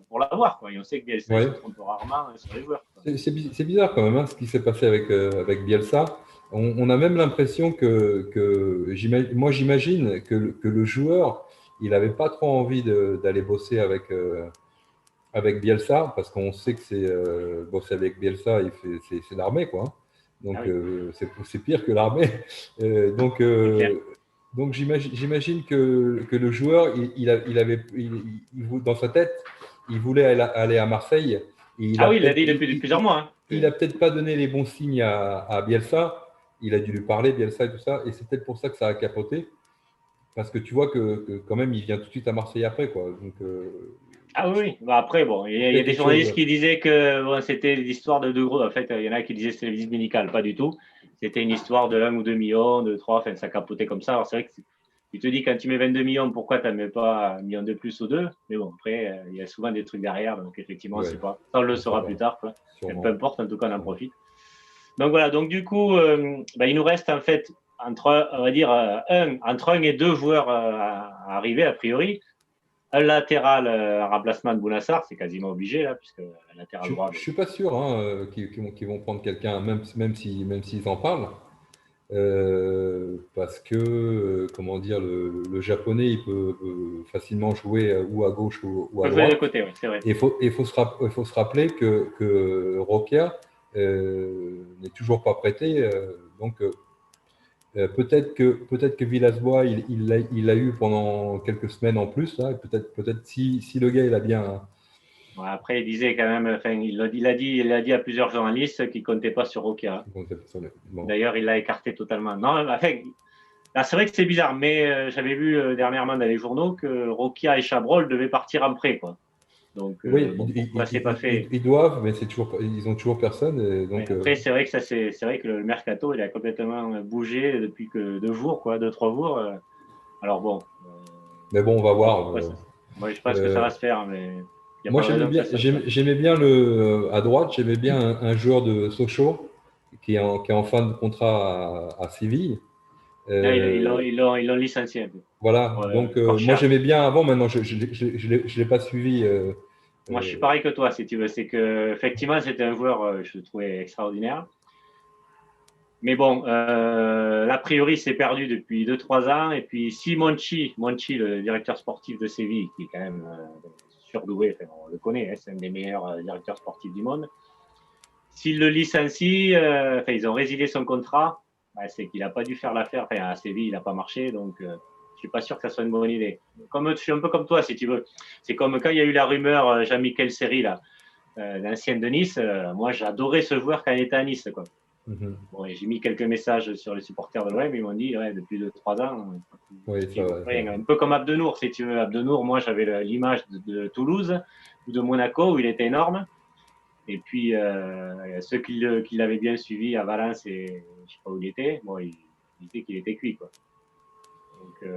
pour l'avoir, quoi. Et on sait que Bielsa, il Ouais. se trompe rarement sur les joueurs. C'est bizarre quand même hein, ce qui s'est passé avec Bielsa. On a même l'impression moi j'imagine que le joueur, il n'avait pas trop envie d'aller bosser avec Bielsa, parce qu'on sait que bosser avec Bielsa, c'est l'armée, quoi. Ah Donc, oui, c'est pire que l'armée. Euh, donc, c'est clair. euh, donc j'imagine que le joueur, dans sa tête, il voulait aller à Marseille. Et Ah oui, il l'a dit depuis plusieurs mois. il a peut-être pas donné les bons signes à Bielsa. Il a dû lui parler, Bielsa et tout ça. Et c'est peut-être pour ça que ça a capoté. Parce que tu vois que quand même, il vient tout de suite à Marseille après, quoi. Donc, Ah oui, bah après, bon, il y a des quelque chose. journalistes qui disaient que bon, c'était l'histoire de gros. En fait, il y en a qui disaient que c'était une visite médicale, pas du tout. C'était une histoire de 1 ou 2 millions, de 3, enfin, ça capotait comme ça. Alors, c'est vrai que tu te dis, quand tu mets 22 millions, pourquoi tu n'en mets pas 1 million de plus ou deux? Mais bon, après, il y a souvent des trucs derrière, donc effectivement, on ne Ouais, sait pas. Ça, on le on sait saura pas. plus tard, quoi. Peu Sûrement. importe, en tout cas, on en profite. Donc voilà, donc du coup, il nous reste en fait on va dire, entre un et deux joueurs à arriver, a priori. Un latéral en remplacement de Bounassar, c'est quasiment obligé, là, puisque un latéral droit. Je suis pas sûr hein, qu'ils vont prendre quelqu'un, même s'ils en parlent. Parce que, comment dire, le japonais, il peut facilement jouer ou à gauche ou à Peut jouer de droite. côté, oui, c'est vrai. Et il faut se rappeler que Roquia n'est toujours pas prêté. Donc, peut-être que Villas-Boas, il l'a eu pendant quelques semaines en plus. Là, peut-être si le gars, il a bien. Bon, après, il disait quand même, enfin, il a dit à plusieurs journalistes qu'il ne comptait pas sur Roquia. Bon. D'ailleurs, il l'a écarté totalement. Non, enfin, là, c'est vrai que c'est bizarre, mais j'avais vu dernièrement dans les journaux que Roquia et Chabrol devaient partir en prêt, quoi. Donc, Oui, pourquoi c'est pas fait? ils doivent, mais ils ont toujours personne. Et Ouais, donc, après, c'est vrai que c'est vrai que le mercato, il a complètement bougé depuis que 2 jours, quoi, 2, 3 jours. Alors bon, mais bon, on va je sais pas voir. pourquoi ça. Moi, je pense que ça Euh, va se faire, mais il n'y a Moi, pas de raison que ça ne se fasse pas. j'aimais bien à droite, j'aimais bien un joueur de Sochaux qui est en fin de contrat à Séville. Là, Euh, ils l'ont licencié un peu voilà. pour Donc, moi, Korchak. j'aimais bien avant. Maintenant, je l'ai pas suivi. Moi, je suis Euh, pareil que toi, si tu veux. C'est que effectivement, c'était un joueur, je le trouvais extraordinaire. Mais bon, l'a priori, c'est perdu depuis 2, 3 ans. Et puis, si Monchi, le directeur sportif de Séville, qui est quand même surdoué, enfin, on le connaît, hein, c'est un des meilleurs directeurs sportifs du monde. S'il le licencie, enfin, ils ont résilié son contrat, bah, c'est qu'il n'a pas dû faire l'affaire. Enfin, à Séville, il n'a pas marché, donc je ne suis pas sûr que ça soit une bonne idée. Comme, je suis un peu comme toi, si tu veux. C'est comme quand il y a eu la rumeur Jean-Michel Seri, là, l'ancien de Nice. Moi, j'adorais ce joueur quand il était à Nice, quoi. mhm. Bon, j'ai mis quelques messages sur les supporters de l'OM, ils m'ont dit, ouais, depuis 2, 3 ans, Oui, il ça vaut va. rien. Un peu comme Abdenour, si tu veux. Abdenour, moi, j'avais l'image de Toulouse ou de Monaco, où il était énorme. Et puis, ceux qui l'avaient bien suivi à Valence, et je ne sais pas où il était, bon, il disait qu'il était cuit, quoi. Donc,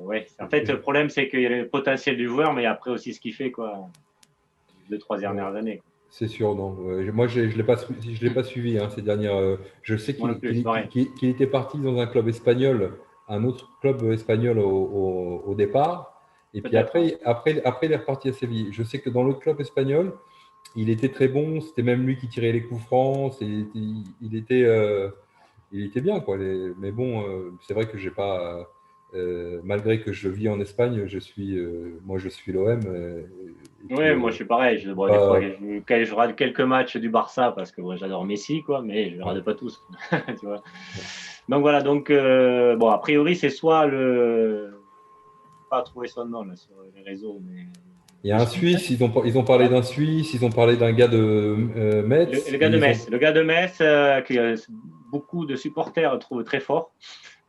ouais. En fait, le problème, c'est qu'il y a le potentiel du joueur, mais après aussi ce qu'il fait, quoi, 2, 3 Ouais, dernières années. c'est sûr, non. Moi, je l'ai pas suivi ces dernières. Je sais Moi non plus, c'est pareil. qu'il était parti dans un club espagnol, un autre club espagnol au départ. Et puis Peut-être, ouais. après, il est reparti à Séville. Je sais que dans l'autre club espagnol, il était très bon. C'était même lui qui tirait les coups francs. Il était bien, quoi. Mais bon, c'est vrai que j'ai pas. Malgré que je vis en Espagne, moi, je suis l'OM. Et puis, Oui, moi je suis pareil. Bon, des fois, pas, je rate quelques matchs du Barça parce que bon, j'adore Messi, quoi, mais je ne les rate ouais. pas tous. Tu vois. Donc voilà, donc bon, a priori, c'est soit le. Pas trouver son nom là, sur les réseaux, mais Il y a le un Suisse. Suisse, ils ont parlé Voilà. d'un Suisse, ils ont parlé d'un gars de Le Metz, gars et de ils ont. Metz. Le gars de Metz, que beaucoup de supporters trouvent très fort.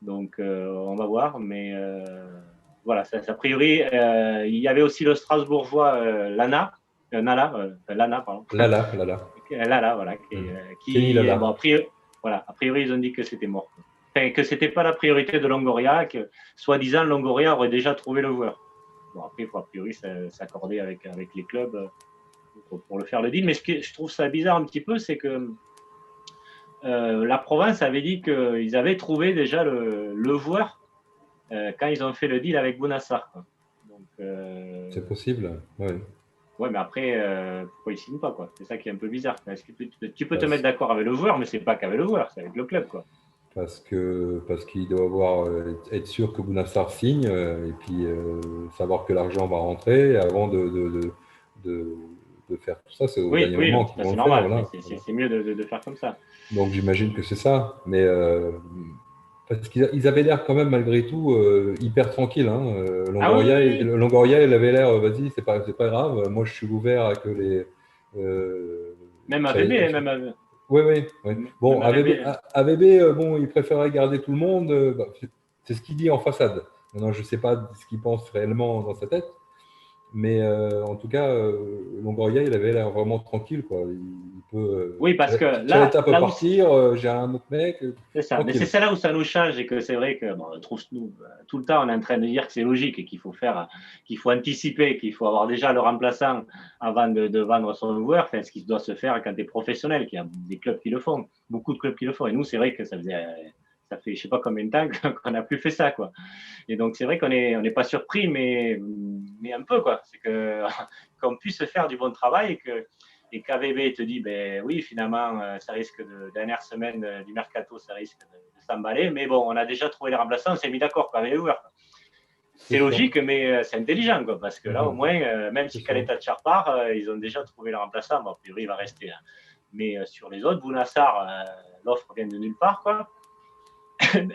Donc on va voir. Mais voilà, a priori, il y avait aussi le Strasbourgeois Lana, pardon. Lala. Lala, voilà, Kenny bon, Lala. a priori, ils ont dit que c'était mort. Enfin, que c'était pas la priorité de Longoria, que soi-disant Longoria aurait déjà trouvé le joueur. Bon, après, il faut a priori s'accorder avec les clubs pour le faire le deal. Mais ce que je trouve ça bizarre un petit peu, c'est que la province avait dit qu'ils avaient trouvé déjà le joueur quand ils ont fait le deal avec Bounassar. Donc, C'est possible, oui. ouais, mais après, pourquoi ils ne signent pas, quoi? C'est ça qui est un peu bizarre. Est-ce que tu peux te mettre Parce, d'accord avec le joueur, mais c'est pas qu'avec le joueur, c'est avec le club, quoi. parce qu'il doit être sûr que Bounassar signe et puis savoir que l'argent va rentrer avant de, de faire tout ça. C'est au Oui, dernier oui, moment qu'ils ça vont c'est le faire. normal, mais Voilà. c'est mieux de faire comme ça. Donc j'imagine que c'est ça. Mais parce qu'ils avaient l'air quand même malgré tout hyper tranquilles. Hein. Ah oui, oui, oui. Longoria, il avait l'air, vas-y, c'est pas grave. Moi, je suis ouvert à que les. Même Ça- AVB, même, Oui, oui, oui. Bon, même AVB. AVB, bon, il préférait garder tout le monde. Bah, c'est ce qu'il dit en façade. Maintenant, je ne sais pas ce qu'il pense réellement dans sa tête. Mais en tout cas, Longoria, il avait l'air vraiment tranquille, quoi. Il peut, Oui, parce que Tchaleta peut là où partir, j'ai un autre mec, c'est ça, mais c'est tranquille. ça là où ça nous change et que c'est vrai que bon, nous tout le temps on est en train de dire que c'est logique et qu'il faut anticiper, qu'il faut avoir déjà le remplaçant avant de vendre son joueur. Enfin, ce qui doit se faire quand tu es professionnel, qu'il y a des clubs qui le font, beaucoup de clubs qui le font. Et nous, c'est vrai que ça fait je sais pas combien de temps qu'on n'a plus fait ça, quoi. Et donc c'est vrai qu'on n'est pas surpris, mais un peu, quoi. C'est que qu'on puisse faire du bon travail et qu'AVB te dit, ben oui, finalement, ça risque dernière semaine du mercato, ça risque de s'emballer, mais bon, on a déjà trouvé les remplaçants, on s'est mis d'accord avec les joueurs. C'est C'est ça. logique, mais c'est intelligent, quoi, parce que là, au Mhm. moins, même C'est si ça. Kaleta Tchar part, ils ont déjà trouvé le remplaçant. Bon, a priori, il va rester. Hein. Mais sur les autres, Bounassar, l'offre vient de nulle part, quoi.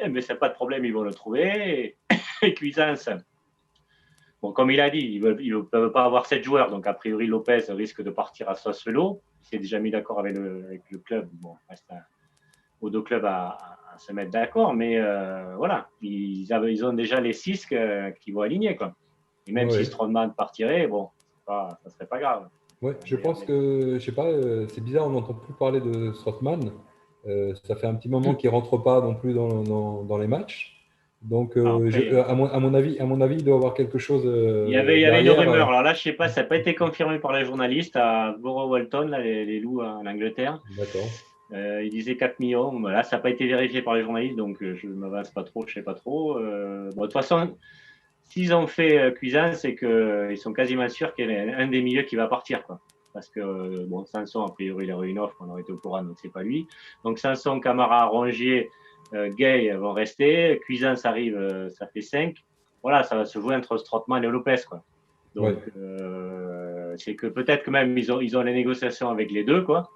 Mais c'est pas de problème, ils vont le trouver. Et Cuisance, bon, comme il a dit, ils ne peuvent pas avoir 7 joueurs, donc a priori Lopez risque de partir à Sassuolo. Il s'est déjà mis d'accord avec le club. Bon, il reste aux 2 clubs à se mettre d'accord, mais voilà, ils ont déjà les 6 qui vont aligner, quoi. Et même si Oui. Strootman partirait, bon, serait pas grave. Ouais, je pense que, je sais pas, c'est bizarre, on n'entend plus parler de Strootman. Ça fait un petit moment qu'il rentre pas non plus dans les matchs. Donc, Alors après, à mon avis, il doit y avoir quelque chose il y avait une derrière. rumeur. Alors là, je sais pas, ça n'a pas été confirmé par les journalistes à Borough Walton, là, les loups en Angleterre. D'accord. Ils disaient 4 millions. Là, ça n'a pas été vérifié par les journalistes, donc je ne m'avance pas trop, je ne sais pas trop. Bon, de toute façon, s'ils ont fait Cuisance, c'est qu'ils sont quasiment sûrs qu'il y a un des milieux qui va partir, quoi. Parce que, bon, Sanson, a priori, il a eu une offre, on aurait été au courant, donc c'est pas lui. Donc Sanson, Camara, Rongier, Gay vont rester. Cuisance arrive, ça fait 5. Voilà, ça va se jouer entre Strootman et Lopez, quoi. Donc, c'est que peut-être que même ils ont les négociations avec les deux, quoi.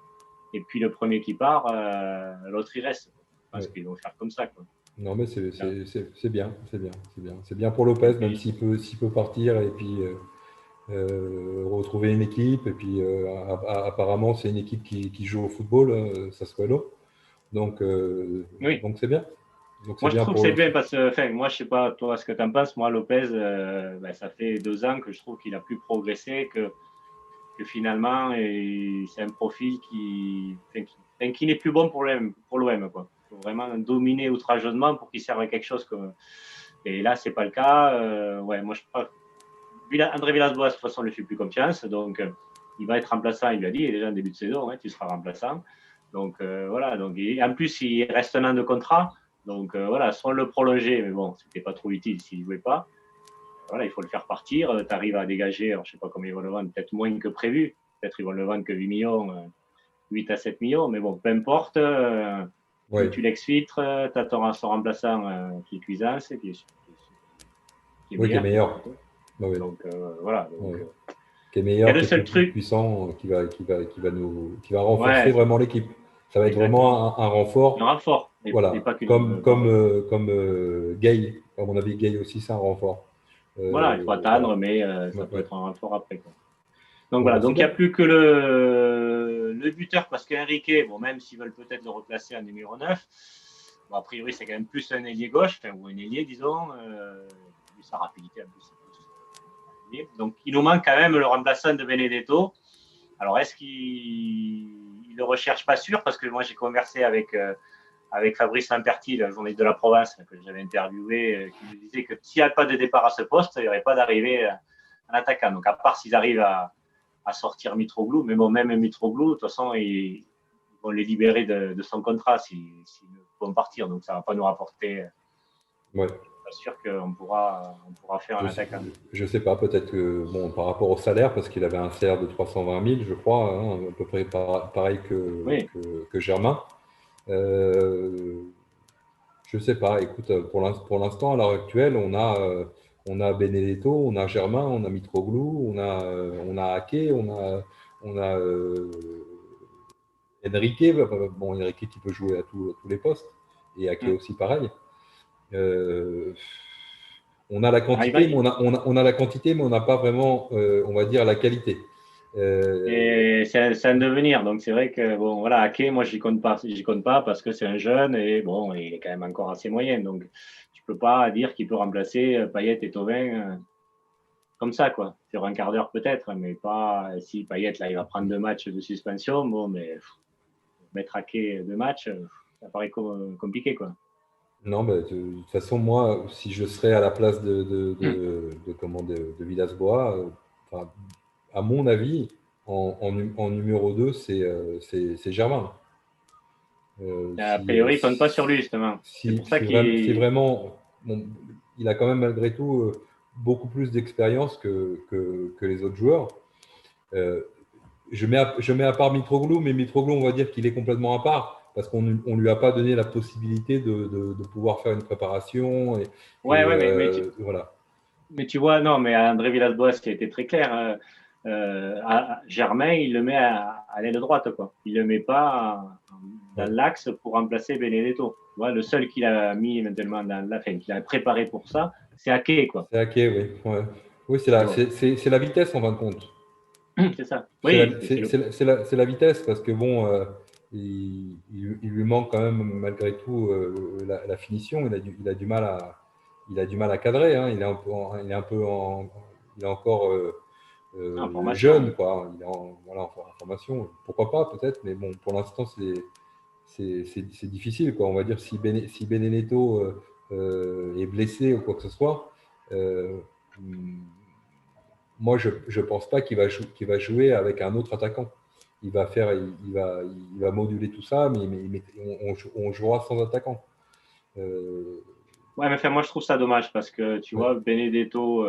Et puis le premier qui part, l'autre il reste. Parce qu'ils vont faire comme ça, quoi. Non, mais c'est bien, c'est bien, c'est bien. C'est bien pour Lopez, même s'il peut partir et puis retrouver une équipe. Et puis apparemment, c'est une équipe qui joue au football, ça se l'eau. Donc c'est bien. Donc, moi, je trouve que c'est bien parce que, enfin, moi, je sais pas, toi, ce que tu en penses. Moi, Lopez, ça fait 2 ans que je trouve qu'il a plus progressé, que finalement, c'est un profil qui n'est plus bon pour l'OM, quoi. Il faut vraiment dominer outrageusement pour qu'il serve à quelque chose. Et là, c'est pas le cas. Moi, je crois André Villas-Boas, de toute façon, ne lui fait plus confiance. Donc, il va être remplaçant. Il lui a dit déjà en début de saison, tu seras remplaçant. Donc, voilà. Donc, en plus, il reste un an de contrat. Donc, voilà, soit le prolonger, mais bon, c'était pas trop utile s'il ne jouait pas. Voilà, il faut le faire partir. Tu arrives à dégager, alors, je ne sais pas combien ils vont le vendre, peut-être moins que prévu. Peut-être ils vont le vendre que 8 millions, 8 à 7 millions. Mais bon, peu importe. Tu l'exfiltres, tu as son remplaçant qui est Cuisance, qui est meilleur. Donc, voilà. Donc, qui est meilleur, qui est plus puissant, qui va renforcer vraiment l'équipe. Ça va être vraiment un renfort. Un renfort. Voilà. Comme Gay. À mon avis, Gay aussi, c'est un renfort. Voilà, il faut attendre, mais ça peut être un renfort après, quoi. Donc voilà, donc il n'y a plus que le buteur, parce qu'Henrique, bon, même s'ils veulent peut-être le replacer en numéro 9, bon, a priori c'est quand même plus un ailier gauche, ou un ailier, disons, vu sa rapidité en plus. Donc il nous manque quand même le remplaçant de Benedetto. Alors est-ce qu'il le recherche? Pas sûr, parce que moi j'ai conversé avec Fabrice Lamperti, le journaliste de la province, que j'avais interviewé, qui me disait que s'il n'y a pas de départ à ce poste, il n'y aurait pas d'arrivée à l'attaquant. Donc à part s'ils arrivent à sortir Mitroglou, mais bon, même Mitroglou, de toute façon, ils vont les libérer de son contrat s'ils vont partir. Donc ça ne va pas nous rapporter. Ouais. Je ne suis pas sûr qu'on pourra faire un attaquant. Je ne sais pas, peut-être que, bon, par rapport au salaire, parce qu'il avait un salaire de 320 000, je crois, à peu près pareil que Germain. Je ne sais pas, écoute, pour l'instant, à l'heure actuelle, on a Benedetto, on a Germain, on a Mitroglou, on a Ake, on a Enrique. Bon, Enrique qui peut jouer à tous les postes, et Ake aussi pareil. On a la quantité, mais on a la quantité, mais on n'a pas vraiment, on va dire, la qualité. Et c'est un devenir, donc c'est vrai que bon, voilà, Ake, moi j'y compte pas parce que c'est un jeune et bon, il est quand même encore assez moyen, donc tu peux pas dire qu'il peut remplacer Payet et Thauvin comme ça, quoi. Sur un quart d'heure peut-être, mais pas si Payet là il va prendre 2 matchs de suspension, bon, mais mettre Ake 2 matchs, ça paraît compliqué, quoi. Non, de toute façon, moi, si je serais à la place de Villas-Boas, à mon avis, en numéro 2, c'est Germain. A priori, il ne compte pas sur lui, justement. C'est pour ça qu'il. Vraiment, bon, il a quand même, malgré tout, beaucoup plus d'expérience que les autres joueurs. Je mets à part Mitroglou, mais Mitroglou, on va dire qu'il est complètement à part, parce qu'on ne lui a pas donné la possibilité de pouvoir faire une préparation. Voilà. Mais tu vois, non, mais André Villas-Boas, qui a été très clair, Germain, il le met à l'aile droite, quoi. Il ne le met pas dans l'axe pour remplacer Benedetto. Tu vois, le seul qu'il a mis maintenant qu'il a préparé pour ça, c'est Ake, quoi. C'est Ake, oui. Ouais. Oui, c'est la vitesse, en fin de compte. C'est ça. Oui, c'est la vitesse, parce que bon, il lui manque quand même, malgré tout, la finition. Il a du mal à cadrer. Hein. Il est encore En formation. jeune, quoi. Il est en formation. Pourquoi pas, peut-être, mais bon, pour l'instant, c'est difficile, quoi. On va dire si Benedetto est blessé ou quoi que ce soit, moi, je ne pense pas qu'il va jouer avec un autre attaquant. Il va moduler tout ça, mais on jouera sans attaquant. Ouais, mais enfin, moi, je trouve ça dommage parce que, tu vois, Benedetto,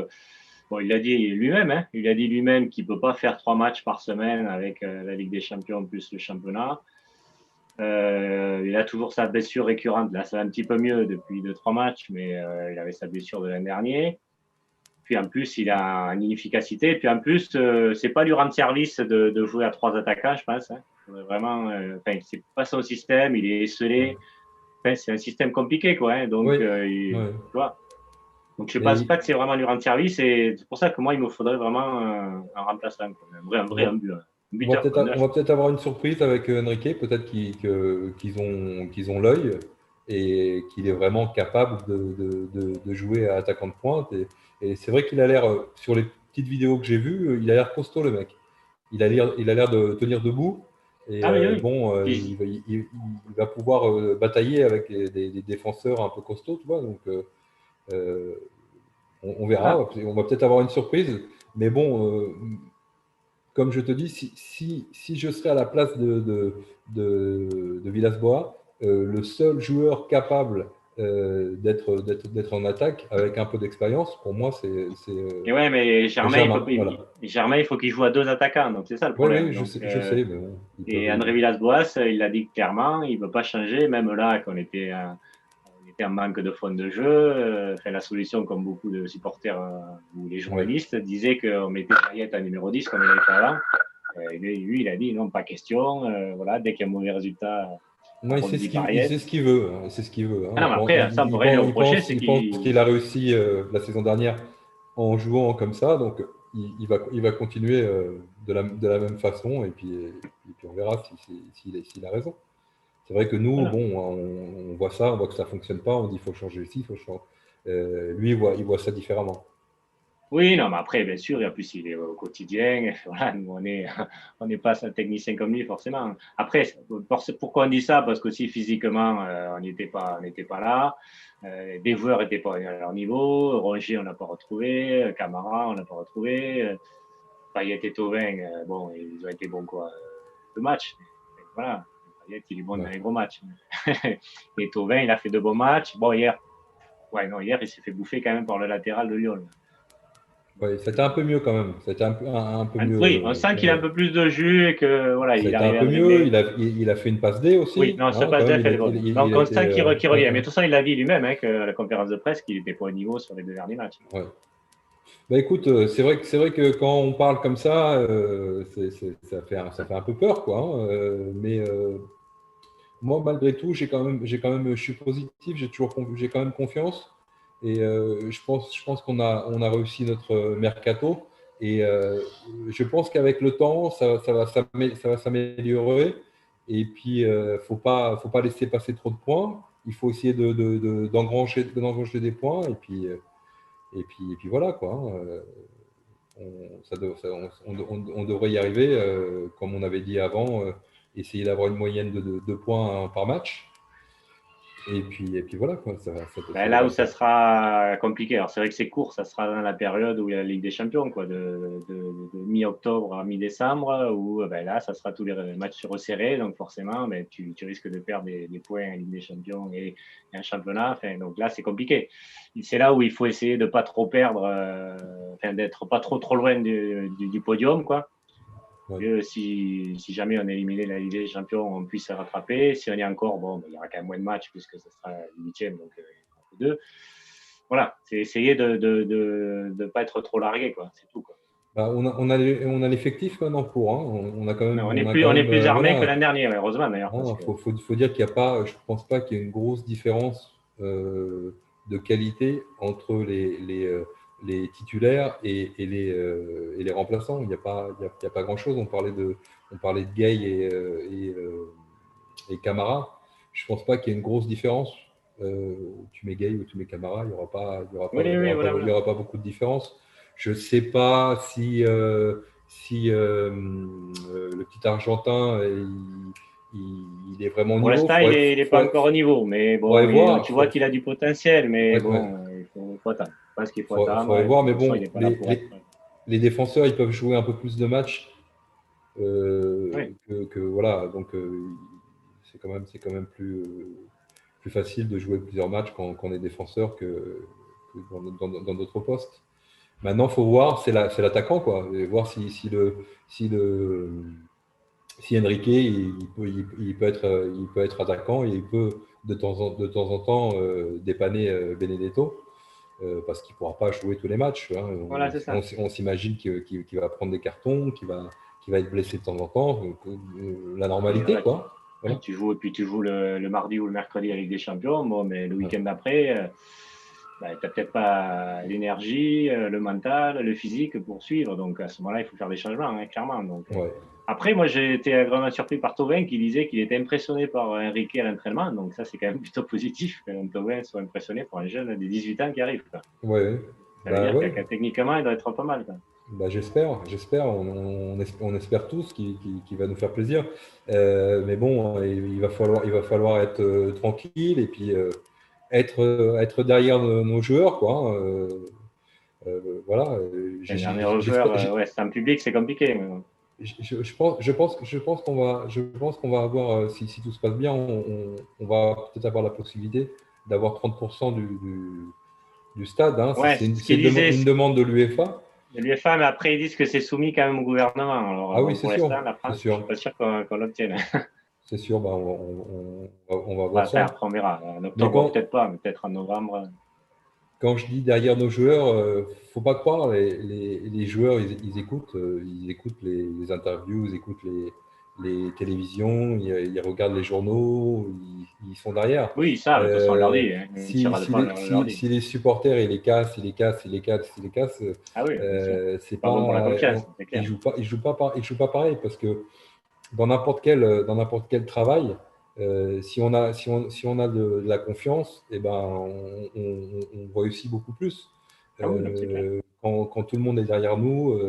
bon, il a dit lui-même, hein, il a dit lui-même qu'il ne peut pas faire 3 matchs par semaine avec la Ligue des Champions plus le championnat. Il a toujours sa blessure récurrente. Là, ça va un petit peu mieux depuis 2-3 matchs, mais il avait sa blessure de l'an dernier. Puis en plus, il a une inefficacité. Puis en plus, c'est pas lui rendre service de jouer à 3 attaquants, je pense. Hein. Vraiment, c'est pas son système. Il est esselé. Enfin, c'est un système compliqué, quoi. Hein. Donc, Oui. tu vois. Donc, je ne Mais pense pas que c'est vraiment lui rendre service. Et c'est pour ça que moi, il me faudrait vraiment un remplaçant, quoi. Un vrai buteur. On va peut-être avoir une surprise avec Enrique, peut-être qu'ils ont l'œil et qu'il est vraiment capable de jouer à attaquant de pointe. Et c'est vrai qu'il a l'air, sur les petites vidéos que j'ai vues, il a l'air costaud, le mec. Il a l'air de tenir debout. Et Ah oui, oui. bon, il va pouvoir batailler avec des défenseurs un peu costauds, tu vois. Donc, on verra. Ah. On va peut-être avoir une surprise. Mais bon, comme je te dis, si je serais à la place de Villas-Boas, le seul joueur capable d'être en attaque avec un peu d'expérience, pour moi, Et ouais, mais Germain. Germain, il faut qu'il joue à 2 attaquants, donc c'est ça le Oui, problème. oui, Donc, je sais, mais bon, et André Villas-Boas, il l'a dit clairement, il ne veut pas changer, même là qu'on était en manque de fond de jeu. La solution, comme beaucoup de supporters ou les journalistes, disaient qu'on mettait Payet à numéro 10 comme il avait fait avant. Lui, il a dit non, pas question. Voilà, dès qu'il y a un mauvais résultat, non, il sait ce qu'il veut. Hein, c'est ce qu'il veut. Hein. Ah non, mais après, ça, on pourrait lui reprocher. Il pense qu'il a réussi la saison dernière en jouant comme ça, donc il va continuer de la même façon, et puis on verra s'il a raison. C'est vrai que nous, bon, on voit ça, on voit que ça ne fonctionne pas, on dit qu'il faut changer ici, il faut changer. Lui, il voit ça différemment. Oui, non, mais après, bien sûr, et en plus, il est au quotidien. Voilà, nous, on n'est pas un technicien comme lui, forcément. Après, pourquoi on dit ça? Parce qu'aussi, physiquement, on n'était pas là. Des joueurs n'étaient pas à leur niveau. Rongier, on n'a pas retrouvé. Camara, on n'a pas retrouvé. Payet et Thauvin, bon, ils ont été bons, quoi, 2 matchs. Voilà, Payet, il est bon dans les gros matchs. Et Thauvin, il a fait 2 bons matchs. Bon, hier, il s'est fait bouffer quand même par le latéral de Lyon. Ouais, c'était un peu mieux quand même. C'était un peu mieux. Oui, on sent qu'il a un peu plus de jus et que voilà, il arrive un peu mieux. Il a fait une passe D aussi. Oui, non, ce passe D a fait le bon. Donc on sent qu'il revient. Mais tout ça, il l'a dit lui-même, hein, que la conférence de presse, qu'il n'était pas au niveau sur les 2 derniers matchs. Ouais. Bah écoute, c'est vrai que quand on parle comme ça, ça fait un peu peur, quoi. Hein, mais moi, malgré tout, je suis positif. J'ai quand même confiance. Et je pense qu'on a réussi notre mercato. Et je pense qu'avec le temps, ça va s'améliorer. Et puis, faut pas laisser passer trop de points. Il faut essayer d'engranger des points. Et puis voilà, quoi. On devrait y arriver, comme on avait dit avant, essayer d'avoir une moyenne de 2 points par match. Et puis voilà, quoi. Là où ça sera compliqué, alors c'est vrai que c'est court, ça sera dans la période où il y a la Ligue des Champions, quoi, de mi-octobre à mi-décembre, où là, ça sera tous les matchs resserrés, donc forcément, tu risques de perdre des points en Ligue des Champions et un championnat. Donc là, c'est compliqué. C'est là où il faut essayer de ne pas trop perdre, d'être pas trop loin du podium, quoi. Ouais. Si jamais on a éliminé la Ligue des Champions, on puisse se rattraper. Si on est encore, il y aura quand même moins de matchs puisque ce sera le 8e, donc il y en aura 2. Voilà, c'est essayer de ne pas être trop largué, quoi. C'est tout, quoi. Bah, on a l'effectif maintenant pour. Hein. On a quand même. On est plus armé que l'an dernier, heureusement d'ailleurs. Il faut dire qu'il n'y a pas, je ne pense pas qu'il y ait une grosse différence de qualité entre les titulaires et les remplaçants. Il n'y a pas grand-chose. On parlait de Gay et Camara. Je ne pense pas qu'il y ait une grosse différence. Tu mets Gay ou tu mets Camara, il n'y aura pas beaucoup de différence. Je ne sais pas si, le petit Argentin, il est vraiment au Pour niveau. l'instant, il n'est pas encore au niveau, mais bon, Voir. tu vois qu'il a du potentiel, mais Ouais. bon, il faut attendre. Je pense qu'il faut attendre. Faudrait voir, Pour mais l'instant, il bon, n'est pas là pour être. les défenseurs, ils peuvent jouer un peu plus de matchs Oui, voilà. Donc, c'est quand même plus facile de jouer plusieurs matchs quand on est défenseur que dans d'autres postes. Maintenant, il faut voir, c'est l'attaquant, quoi. Et voir si Enrique, il peut être attaquant et il peut de temps en temps dépanner Benedetto. Parce qu'il ne pourra pas jouer tous les matchs. Hein. voilà, c'est ça. On s'imagine qu'il va prendre des cartons, qu'il va être blessé de temps en temps. Donc, la normalité, Voilà, quoi. Voilà. tu joues le mardi ou le mercredi avec des champions, bon, mais le week-end d'après, tu n'as peut-être pas l'énergie, le mental, le physique pour suivre. Donc à ce moment-là, il faut faire des changements, hein, clairement. Donc, Ouais. après, moi, j'ai été vraiment surpris par Thauvin qui disait qu'il était impressionné par Enrique à l'entraînement. Donc ça, c'est quand même plutôt positif que Thauvin soit impressionné par un jeune de 18 ans qui arrive. Quoi. Ouais. Ça veut dire que techniquement, il doit être pas mal. Quoi. J'espère. On espère tous qu'il va nous faire plaisir. Mais bon, il va falloir être tranquille et puis être derrière nos joueurs, quoi. Voilà. Les derniers joueurs, ouais, c'est en public, c'est compliqué. Mais... Je pense qu'on va avoir, si tout se passe bien, on va peut-être avoir la possibilité d'avoir 30% du stade. Hein. Ouais, C'est une demande de l'UEFA. De l'UEFA, mais après, ils disent que c'est soumis quand même au gouvernement. Alors, ah oui, pour l'instant, la France, je ne suis pas sûr qu'on l'obtienne. C'est sûr, bah, on va voir ça. Après, on verra. En octobre, peut-être pas, mais peut-être en novembre. Quand je dis derrière nos joueurs, faut pas croire, les joueurs, ils écoutent les interviews, ils écoutent les télévisions, ils regardent les journaux, ils sont derrière. Oui, ils savent, de toute façon, on leur dit. Hein. Si les supporters, ils les cassent, ah oui, c'est pas bon pour la confiance, ils jouent pas pareil, parce que dans n'importe quel travail, si on a de la confiance, eh ben, on réussit beaucoup plus. Quand tout le monde est derrière nous,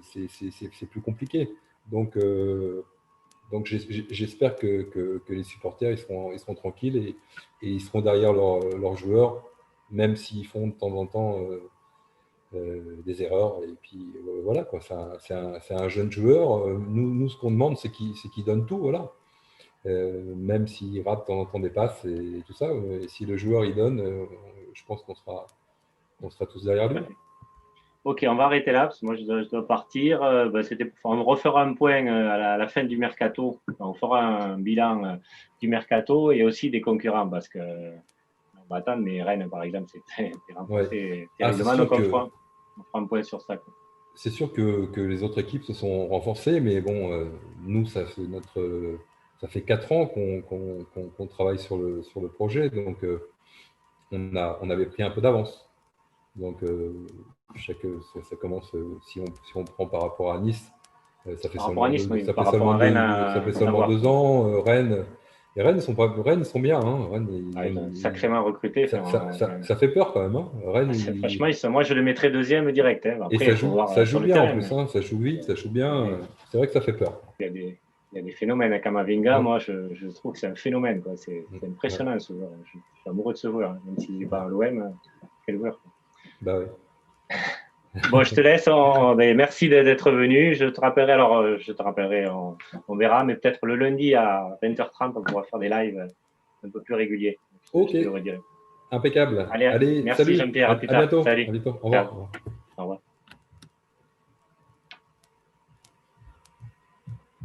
c'est plus compliqué. Donc j'espère que les supporters ils seront tranquilles et ils seront derrière leurs joueurs, même s'ils font de temps en temps des erreurs. Et puis voilà, quoi. C'est un jeune joueur. Nous, ce qu'on demande, c'est qu'il donne tout. Voilà. Même s'il rate de temps en temps des passes et tout ça. Et si le joueur il donne, je pense qu'on sera tous derrière lui. Ok, on va arrêter là parce que moi je dois partir. On refera un point à la fin du mercato. On fera un bilan du mercato et aussi des concurrents parce que on va attendre, mais Rennes par exemple, c'est remporté terriblement. Donc on fera un point sur ça. Quoi. C'est sûr que les autres équipes se sont renforcées, mais bon, nous ça fait 4 ans qu'on travaille sur le projet, donc on avait pris un peu d'avance. Donc ça commence, si on prend par rapport à Nice, ça fait seulement 2 ans. Rennes, Rennes sont bien. Hein. Rennes, ils ont sacrément recruté. Ça fait peur quand même. Hein. Rennes, franchement, moi je le mettrais deuxième direct. Hein. Après, et ça joue bien terrain, en plus. Hein. Ça joue vite, ça joue bien. Ouais. C'est vrai que ça fait peur. Il y a des phénomènes. Kamavinga, moi je trouve que c'est un phénomène. C'est impressionnant ce joueur. Je suis amoureux de ce joueur. Hein. Même s'il n'est pas à l'OM, quel joueur. Bah oui. Bon, je te laisse. Merci d'être venu. Je te rappellerai, on verra, mais peut-être le lundi à 20h30, on pourra faire des lives un peu plus réguliers. Ok. Impeccable. Allez merci salut. Jean-Pierre. À bientôt. Salut. À bientôt. Au revoir. Au revoir.